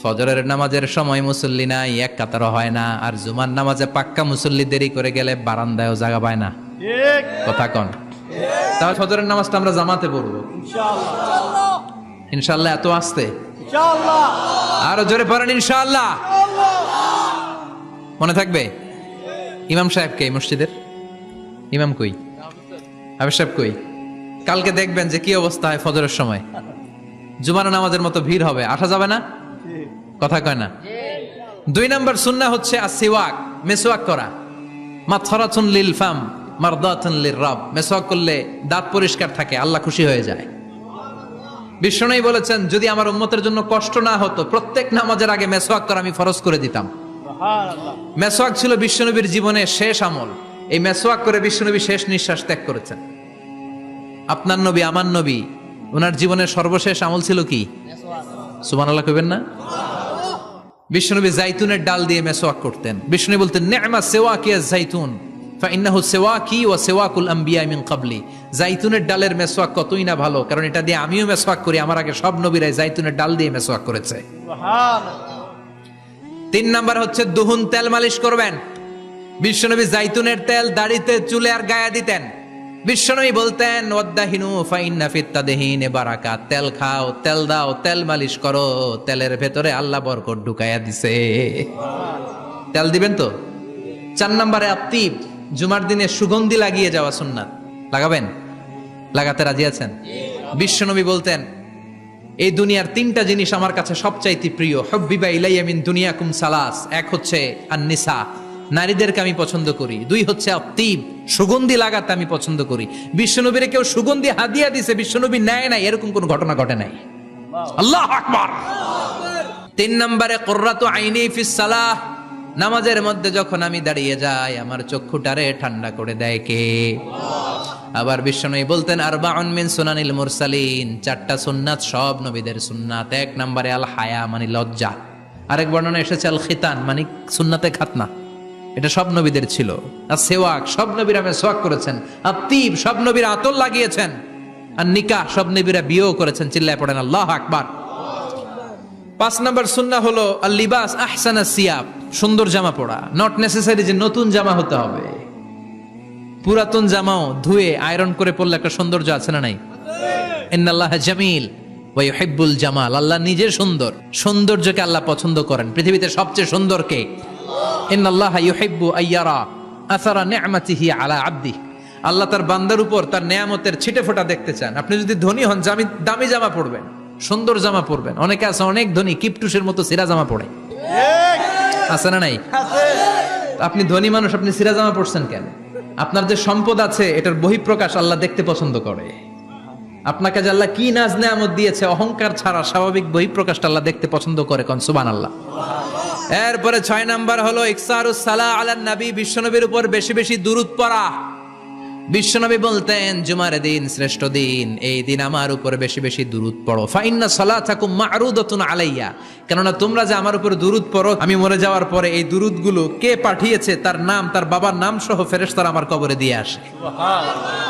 ফজরের নামাজের সময় মুসল্লি নাই, এক কাতারও হয় না, আর জুমার নামাজে পাক্কা মুসল্লি দেরি করে গেলে বারান্দায়ও জায়গা পায় না। ঠিক। কথা কন। তাহলে ফজরের নামাজটা আমরা জামাতে পড়বো ইনশাআল্লাহ। ইনশাআল্লাহ। এত আসতে ইনশাআল্লাহ। আরো জোরে পড়েন ইনশাআল্লাহ। মনে থাকবে? ইমাম সাহেব কে মসজিদের? ইমাম কই? হাফেজ সাহেব কই? কালকে দেখবেন যে কি অবস্থা হয় ফজরের সময়। জুমার নামাজের মতো ভিড় হবে, আসা যাবে না। ঠিক। কথা কয় না। 2 নম্বর সুন্নাহ হচ্ছে আসিওয়াক, মেসওয়াক করা। মাথরাতুন লিল ফাম মারদাতুন লির রব। মেসওয়াক করলে দাঁত পরিষ্কার থাকে, আল্লাহ খুশি হয়ে যায়। বিশ্বনবী বলেছেন, যদি আমার উম্মতের জন্য কষ্ট না হতো প্রত্যেক নামাজের আগে মেসওয়াক করা আমি ফরজ করে দিতাম। সুবহানাল্লাহ। মেসওয়াক ছিল বিশ্বনবীর জীবনের শেষ আমল। এই মেসওয়াক করে বিশ্বনবী শেষ নিঃশ্বাস ত্যাগ করেছেন। আপনার নবী, আমার নবী, ওনার জীবনের সর্বশেষ আমল ছিল কি? সুবহানাল্লাহ কইবেন না? বিশ্বনবী জাইতুনের ডাল দিয়ে মেসওয়াক করতেন। বিশ্বনবী বলতেন, নি'মা সিওয়াকিয়া জাইতুন ফাইন্নাহু সিওয়াকি ওয়া সিওয়াকুল আম্বিয়া মিন ক্বাবলি। জাইতুনের ডালের মেসওয়াক কতই না ভালো, কারণ এটা দিয়ে আমিও মেসওয়াক করি, আমার আগে সব নবীরাই জাইতুনের ডাল দিয়ে মেসওয়াক করেছে। সুবহানাল্লাহ। 3 নাম্বার হচ্ছে দুহুন, তেল মালিশ করবেন। বিশ্বনবী জাইতুনের তেল দাড়িতে, চুলে আর গায়ে দিতেন। বিশ্বনবী বলতেন, ওয়াদ্দাহিনু ফাইন্না ফিত তাদহিনে বারাকাত। তেল খাও, তেল দাও, তেল মালিশ করো, তেলের ভেতরে আল্লাহ বরকত ঢুকাইয়া দিছে। তেল দিবেন তো। 4 নম্বরে আত্তিব, জুমার দিনে সুগন্ধি লাগিয়ে যাওয়া সুন্নাত। লাগাবেন? লাগাতে রাজি আছেন? বিশ্বনবী বলতেন, এই দুনিয়ার 3টা জিনিস আমার কাছে সবচাইতে প্রিয়। হুব্বিবা ইলাইয়া মিন দুনিয়াকুম সালাস। 1 হচ্ছে আন-নিসা, নারীদেরকে আমি পছন্দ করি। 2 হচ্ছে আত্তিব, সুগন্ধি লাগাতে আমি পছন্দ করি। বিশ্বনবীর কেউ সুগন্ধি হাদিয়া দিছে, বিশ্বনবী নেয় নাই, এরকম কোন ঘটনা ঘটে নাই। আল্লাহু আকবার। 3 নম্বরে কুররাতু আইনি ফিস সালাহ। নামাজের মধ্যে যখন আমি দাঁড়িয়ে যাই আমার চক্ষুটারে ঠান্ডা করে দেয় কে? আবার বিশ্বনবী বলতেন, আরবাউন মিন সুনানিল মুরসালিন। 4টা সুন্নাত সব নবীদের সুন্নাত। 1 নম্বরে আল হায়া মানে লজ্জা। আরেক বর্ণনা এসেছে আল খিতান মানে সুন্নাতে খাতনা, এটা সব নবীদের ছিল। আর সেওয়াক, সব নবীরা মেসওয়াক করেছেন। আত্তিব, সব নবীরা আতর লাগিয়েছেন। আর নিকাহ, সব নবীরা বিয়েও করেছেন। চিল্লায় পড়েন আল্লাহু আকবার। 5 নম্বর সুন্নাহ হলো আল লিবাস আহসানা সিয়াব, সুন্দর জামা পরা। নট নেসেসারি যে নতুন জামা হতে হবে, পুরাতন জামাও ধুয়ে আয়রন করে পরলে একটা সৌন্দর্য আছে না নাই? ইন্নাল্লাহা জামিল ওয়া ইউহিব্বুল জামাল। আল্লাহ নিজে সুন্দর, সৌন্দর্যকে আল্লাহ পছন্দ করেন। পৃথিবীতে সবচেয়ে সুন্দর কে? ইন্নাল্লাহা ইউহিব্বু আইয়ারা আসারা নি'মাতিহি আলা আবদিহি। আল্লাহ তার বান্দার উপর তার নেয়ামতের ছিটেফোঁটা দেখতে চান। আপনি যদি ধনী হন, দামি জামা পরবেন, সুন্দর জামা পরবেন। অনেকে আছে অনেক ধনী, কিপটুসের মতো সিরা জামা পরে, ঠিক। আছে না নাই? আছে। আপনি ধনী মানুষ, আপনি সিরা জামা পরছেন কেন? আপনার যে সম্পদ আছে এটার বহিঃপ্রকাশ আল্লাহ দেখতে পছন্দ করে। আপনাকে যে আল্লাহ কি নাজ নেয়ামত দিয়েছে, অহংকার ছাড়া স্বাভাবিক বহিঃপ্রকাশটা আল্লাহ দেখতে পছন্দ করে। কোন সুবহানাল্লাহ। এরপরে 6 নাম্বার হলো ইকসারুস সালাহ আলান নবী, বিশ্বনবীর উপর বেশি বেশি দুরূদ পড়া। বিশ্বনবী বলতেন, জুমার দিন শ্রেষ্ঠ দিন, এই দিন আমার উপর বেশি বেশি দুরূদ পড়ো। ফাইন্না সালাতাকুম মা'রুদাতুন আলাইয়া। কেননা তোমরা যে আমার উপর দুরূদ পড়ো, আমি মরে যাওয়ার পরে এই দুরূদগুলো কে পাঠিয়েছে তার নাম, তার বাবার নাম সহ ফেরেশতারা আমার কবরে দিয়ে আসে। সুবহানাল্লাহ।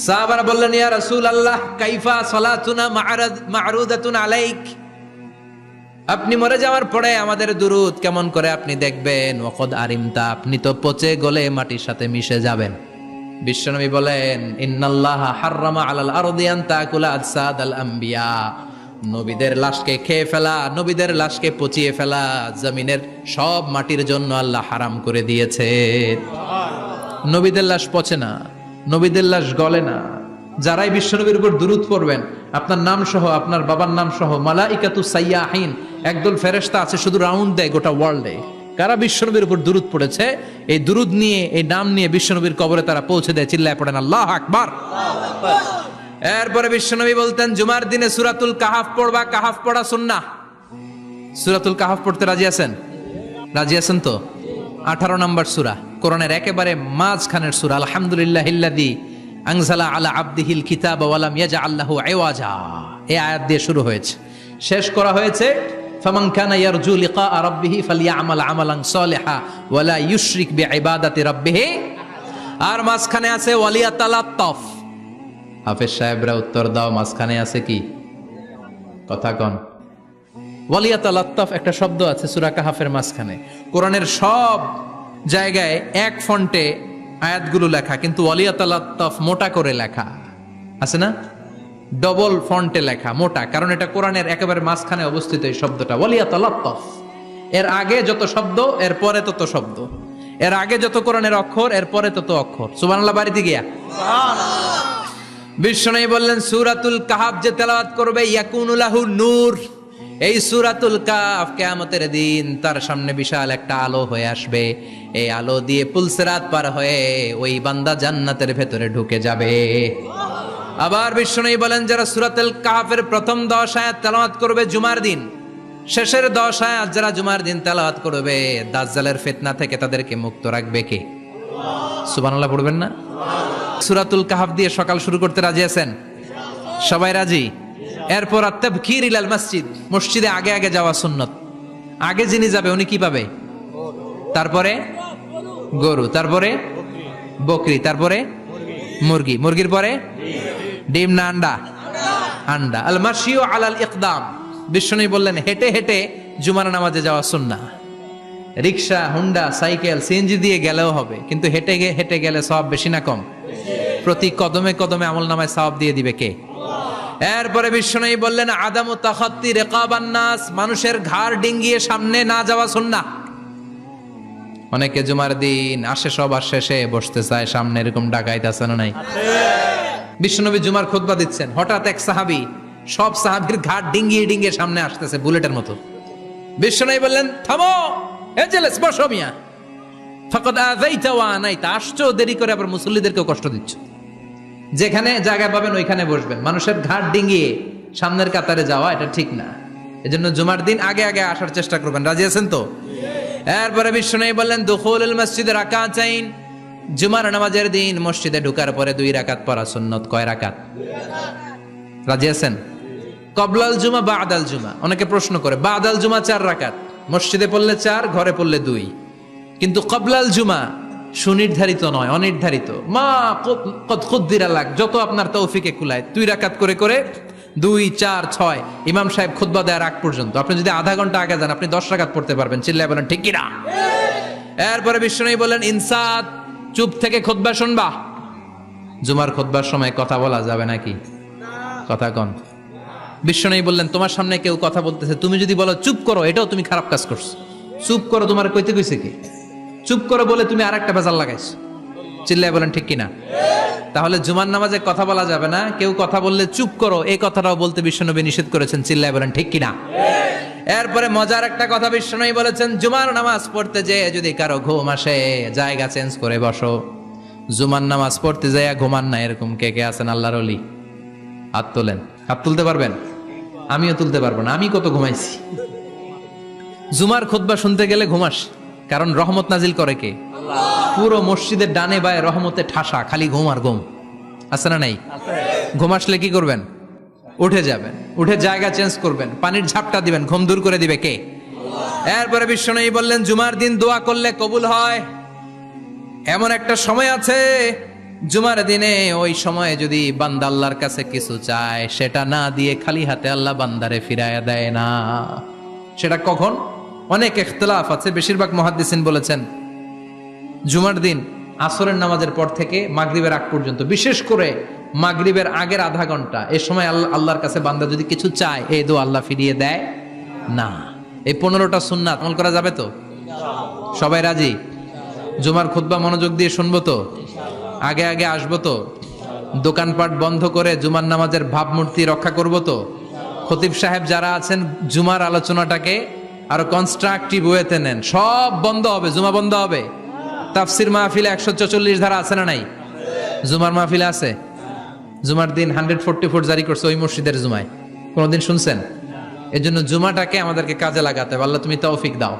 সাহাবারা বললেন, ইয়া রাসূলুল্লাহ কাইফা সালাতুনা মা'রুদাতুন আলাইক। আপনি মরে যাওয়ার পরে আমাদের দুরূদ কেমন করে আপনি দেখবেন? ওয়াকাদ আরিমতা, আপনি তো পচে গলে মাটির সাথে মিশে যাবেন। বিশ্বনবী বলেন, ইন্নাল্লাহা হাররামা আলাল আরদি আন তাকুলা আজসাদাল আম্বিয়া। নবীদের লাশকে খেয়ে ফেলা, নবীদের লাশকে পচিয়ে ফেলা জমিনের সব মাটির জন্য আল্লাহ হারাম করে দিয়েছে। নবীদের লাশ পচে না, নবীদের লাশ গলে না। যারাই বিশ্বনবীর উপর দুরূদ পড়বেন, আপনার নাম সহ, আপনার বাবার নাম সহ, মালাইকাতু সাইয়াহিন, একদল ফেরেশতা আছে শুধু রাউন্ড দেয় গোটা ওয়ার্ল্ডে। কারা বিশ্বনবীর উপর দুরূদ পড়েছে, এই দুরূদ নিয়ে, এই নাম নিয়ে বিশ্বনবীর কবরে তারা পৌঁছে দেয়। চিল্লায় পড়েন আল্লাহু আকবার। এরপরে বিশ্বনবী বলতেন, জুমার দিনে সূরাতুল কাহাফ পড়বা। কাহাফ পড়া সুন্নাহ। সূরাতুল কাহাফ পড়তে রাজি আছেন? রাজি আছেন তো? 18 নম্বর সূরা, কোরআনের একেবারে মাঝখানের সূরা। আলহামদুলিল্লাহিল্লাযী আনজালা আলা আবদিহিল কিতাব ওয়া লাম ইয়াজআল লাহু ইওয়াজা, এই আয়াত দিয়ে শুরু হয়েছে। শেষ করা হয়েছে ফামান কানা ইয়ারজু লিকা রাব্বিহি ফালইআমাল আমালান সালিহা ওয়া লা ইউশরিক বিইবাদাতি রাব্বিহি। আর মাঝখানে আছে ওয়ালিয়াতালাত্তাফ। হাফেজ সাহেবরা উত্তর দাও, মাঝখানে আছে কি? কথা কন। ওয়ালিয়াতালাত্তাফ একটা শব্দ আছে সূরা কাহাফের মাঝখানে। কোরআনের সব জায়গায় এক ফন্টে আয়াতগুলো লেখা, কিন্তু ওয়ালিয়াতালাত্তাফ মোটা করে লেখা আছে না, ডবল ফন্টে লেখা মোটা, কারণ এটা কোরআনের একেবারে মাঝখানে অবস্থিত এই শব্দটা ওয়ালিয়াতালাত্তাফ। এর আগে যত শব্দ এর পরে তত শব্দ, এর আগে যত কোরআনের অক্ষর এর পরে তত অক্ষর। সুবহানাল্লাহ বাড়িতে গিয়া বিশ্বনবী বললেন সূরাতুল কাহাফ যে তেলাওয়াত করবে ইয়াকুনু লাহু নূর, এই সূরাতুল কাহাফ কিয়ামতের দিন তার সামনে বিশাল একটা আলো হয়ে আসবে। এই আলো দিয়ে পুলসিরাত পার হয়ে ওই বান্দা জান্নাতের ভেতরে ঢুকে যাবে। আবার বিশ্বনবী বলেন যারা সূরাতুল কাহাফের প্রথম 10 আয়াত তেলাওয়াত করবে জুমার দিন, শেষের 10 আয়াত যারা জুমার দিন তেলাওয়াত করবে, দাজ্জালের ফিতনা থেকে তাদেরকে মুক্ত রাখবে কে? সুবহানাল্লাহ পড়বেন না? সূরাতুল কাহাফ দিয়ে সকাল শুরু করতে রাজি আছেন? সবাই রাজি? এরপর আত-তাবকির ইলাল মসজিদ, মসজিদে আগে আগে যাওয়া সুন্নাত। আগে যিনি যাবে উনি কি পাবে? তারপরে গরু, তারপরে বকরি, তারপরে মুরগি, মুরগির পরে ডিম না আন্ডা? আন্ডা। আল মাশিউ আলাল ইকদাম, বিশ্বনবী বললেন হেঁটে হেঁটে জুমার নামাজে যাওয়া সুন্নাহ। রিকশা, হুন্ডা, সাইকেল, সিএনজি দিয়ে গেলেও হবে, কিন্তু হেঁটে হেঁটে গেলে সওয়াব বেশি না কম? প্রতি কদমে কদমে আমলনামায় সওয়াব দিয়ে দিবে কে? এরপরে বিশ্বনবী বললেন আদামু তাখাত্তি রিকাবান নাস, মানুষের ঘাড় ডিঙ্গিয়ে সামনে না যাওয়া সুন্নাহ। অনেকে জুমার দিন আসে সবার শেষে বসতে চায় সামনে, এরকম ডাকাইত আছে না নাই? বিশ্বনবী জুমার খুতবা দিচ্ছেন, হঠাৎ এক সাহাবী সব সাহাবীর ঘাড় ডিঙ্গিয়ে ডিঙ্গিয়ে সামনে আসতেছে বুলেটের মতো। বিশ্বনবী বললেন থামো, এজেলেস বসো মিয়া, ফাকাদ আযাইতা ওয়া আনাইতা, আসছো দেরি করে আবার মুসল্লিদেরকেও কষ্ট দিচ্ছ। যেখানে জায়গা পাবেন ওইখানে বসবেন, মানুষের ঘাড় ডিঙ্গিয়ে সামনের কাতারে যাওয়া এটা ঠিক না। এজন্য জুমার দিন আগে আগে আসার চেষ্টা করবেন। রাজি আছেন তো? এরপরে বিশ্বনবী বললেন দুখুলুল মসজিদে রাকাতাইন, জুমার নামাজের দিন মসজিদে ঢোকার পরে 2 রাকাত পড়া সুন্নাত। কয় রাকাত? রাজি আছেন? কবলাল জুমা বাদাল জুমা। অনেকে প্রশ্ন করে বাদাল জুমা 4 রাকাত, মসজিদে পড়লে 4, ঘরে পড়লে 2, কিন্তু কবলাল জুমা সুনির্ধারিত নয়, অনির্ধারিত। মা কদ খুদ্দিরা লাক, যত আপনার তৌফিকে কুলায় 2 রাকাত করে করে 2, 4, 6 ইমাম সাহেব খুতবা দেওয়ার আগ পর্যন্ত আপনি যদি আধা ঘন্টা আগে যান আপনি 10 রাকাত পড়তে পারবেন। চিল্লায় বলেন ঠিক কি না? এরপরে বিশ্বনবী বলেন ইনসাত, চুপ থেকে খুতবা শুনবা। জুমার খুতবার সময় কথা বলা যাবে নাকি? কথা কন। বিশ্বনবী বললেন তোমার সামনে কেউ কথা বলতেছে, তুমি যদি বলো চুপ করো, এটাও তুমি খারাপ কাজ করছো। চুপ করো তোমার কইতে কইছে কি? চুপ করো বলে তুমি আরেকটা ভেজাল লাগাইছো। চিল্লায় বলেন ঠিক কিনা? তাহলে জুমার নামাজে কথা বলা যাবে না, কেউ কথা বললে চুপ করো এই কথাটাও বলতে বিশ্বনবী নিষেধ করেছেন। চিল্লায় বলেন ঠিক কিনা? এরপরে মজার একটা কথা বিশ্বনবী বলেছেন, জুমার নামাজ পড়তে যেয়ে যদি কারো ঘুম আসে জায়গা চেঞ্জ করে বসো। জুমার নামাজ পড়তে যেয়ে ঘুমান না, এরকম কে কে আছেন আল্লাহর ওলি? হাত তোলেন। হাত তুলতে পারবেন? আমিও তুলতে পারবো না, আমি কত ঘুমাইছি। জুমার খুতবা শুনতে গেলে ঘুমাস, কারণ রহমত নাজিল করে কে? পুরো মসজিদের ডানে বায়ে রহমতে ঠাসা, খালি ঘুম আর ঘুম। আছে না নাই? ঘুম আসলে কি করবেন? উঠে যাবেন, উঠে জায়গা চেঞ্জ করবেন, পানির ঝাপটা দিবেন, ঘুম দূর করে দিবে কে? এরপরে বিশ্বনবী বললেন জুমার দিন দোয়া করলে কবুল হয়। এমন একটা সময় আছে জুমার দিনে, ওই সময়ে যদি বান্দা আল্লাহর কাছে কিছু চায় সেটা না দিয়ে খালি হাতে আল্লাহ বান্দারে ফিরায়া দেয় না। সেটা কখন? অনেক ইখতিলাফ আছে, বেশিরভাগ মুহাদ্দিসিন বলেছেন জুমার দিন আসরের নামাজের পর থেকে মাগরিবের আগ পর্যন্ত, বিশেষ করে মাগরিবের আগের আধা ঘন্টা, এই সময় আল্লাহর কাছে বান্দা যদি কিছু চায় এই দোয়া আল্লাহ ফিরিয়ে দেয় না। এই 15টা সুন্নাত আমল করা যাবে তো? সবাই রাজি? জুমার খুতবা মনোযোগ দিয়ে শুনবো তো? আগে আগে আসবো তো? দোকানপাট বন্ধ করে জুমার নামাজের ভাবমূর্তি রক্ষা করবো তো? খতিব সাহেব যারা আছেন জুমার আলোচনাটাকে আরো কনস্ট্রাকটিভ ওয়েতে নেন, সব বন্ধ হবে, জুমা বন্ধ হবে। তাফসির মাহফিলে 144 ধারা আছে না নাই? জুমার মাহফিলে আছে। জুমার দিন 144 জারি করছে ওই মসজিদের জুমায়, কোনদিন শুনছেন? এজন্য জুমাটাকে আমাদেরকে কাজে লাগাতে হবে। আল্লাহ তুমি তৌফিক দাও।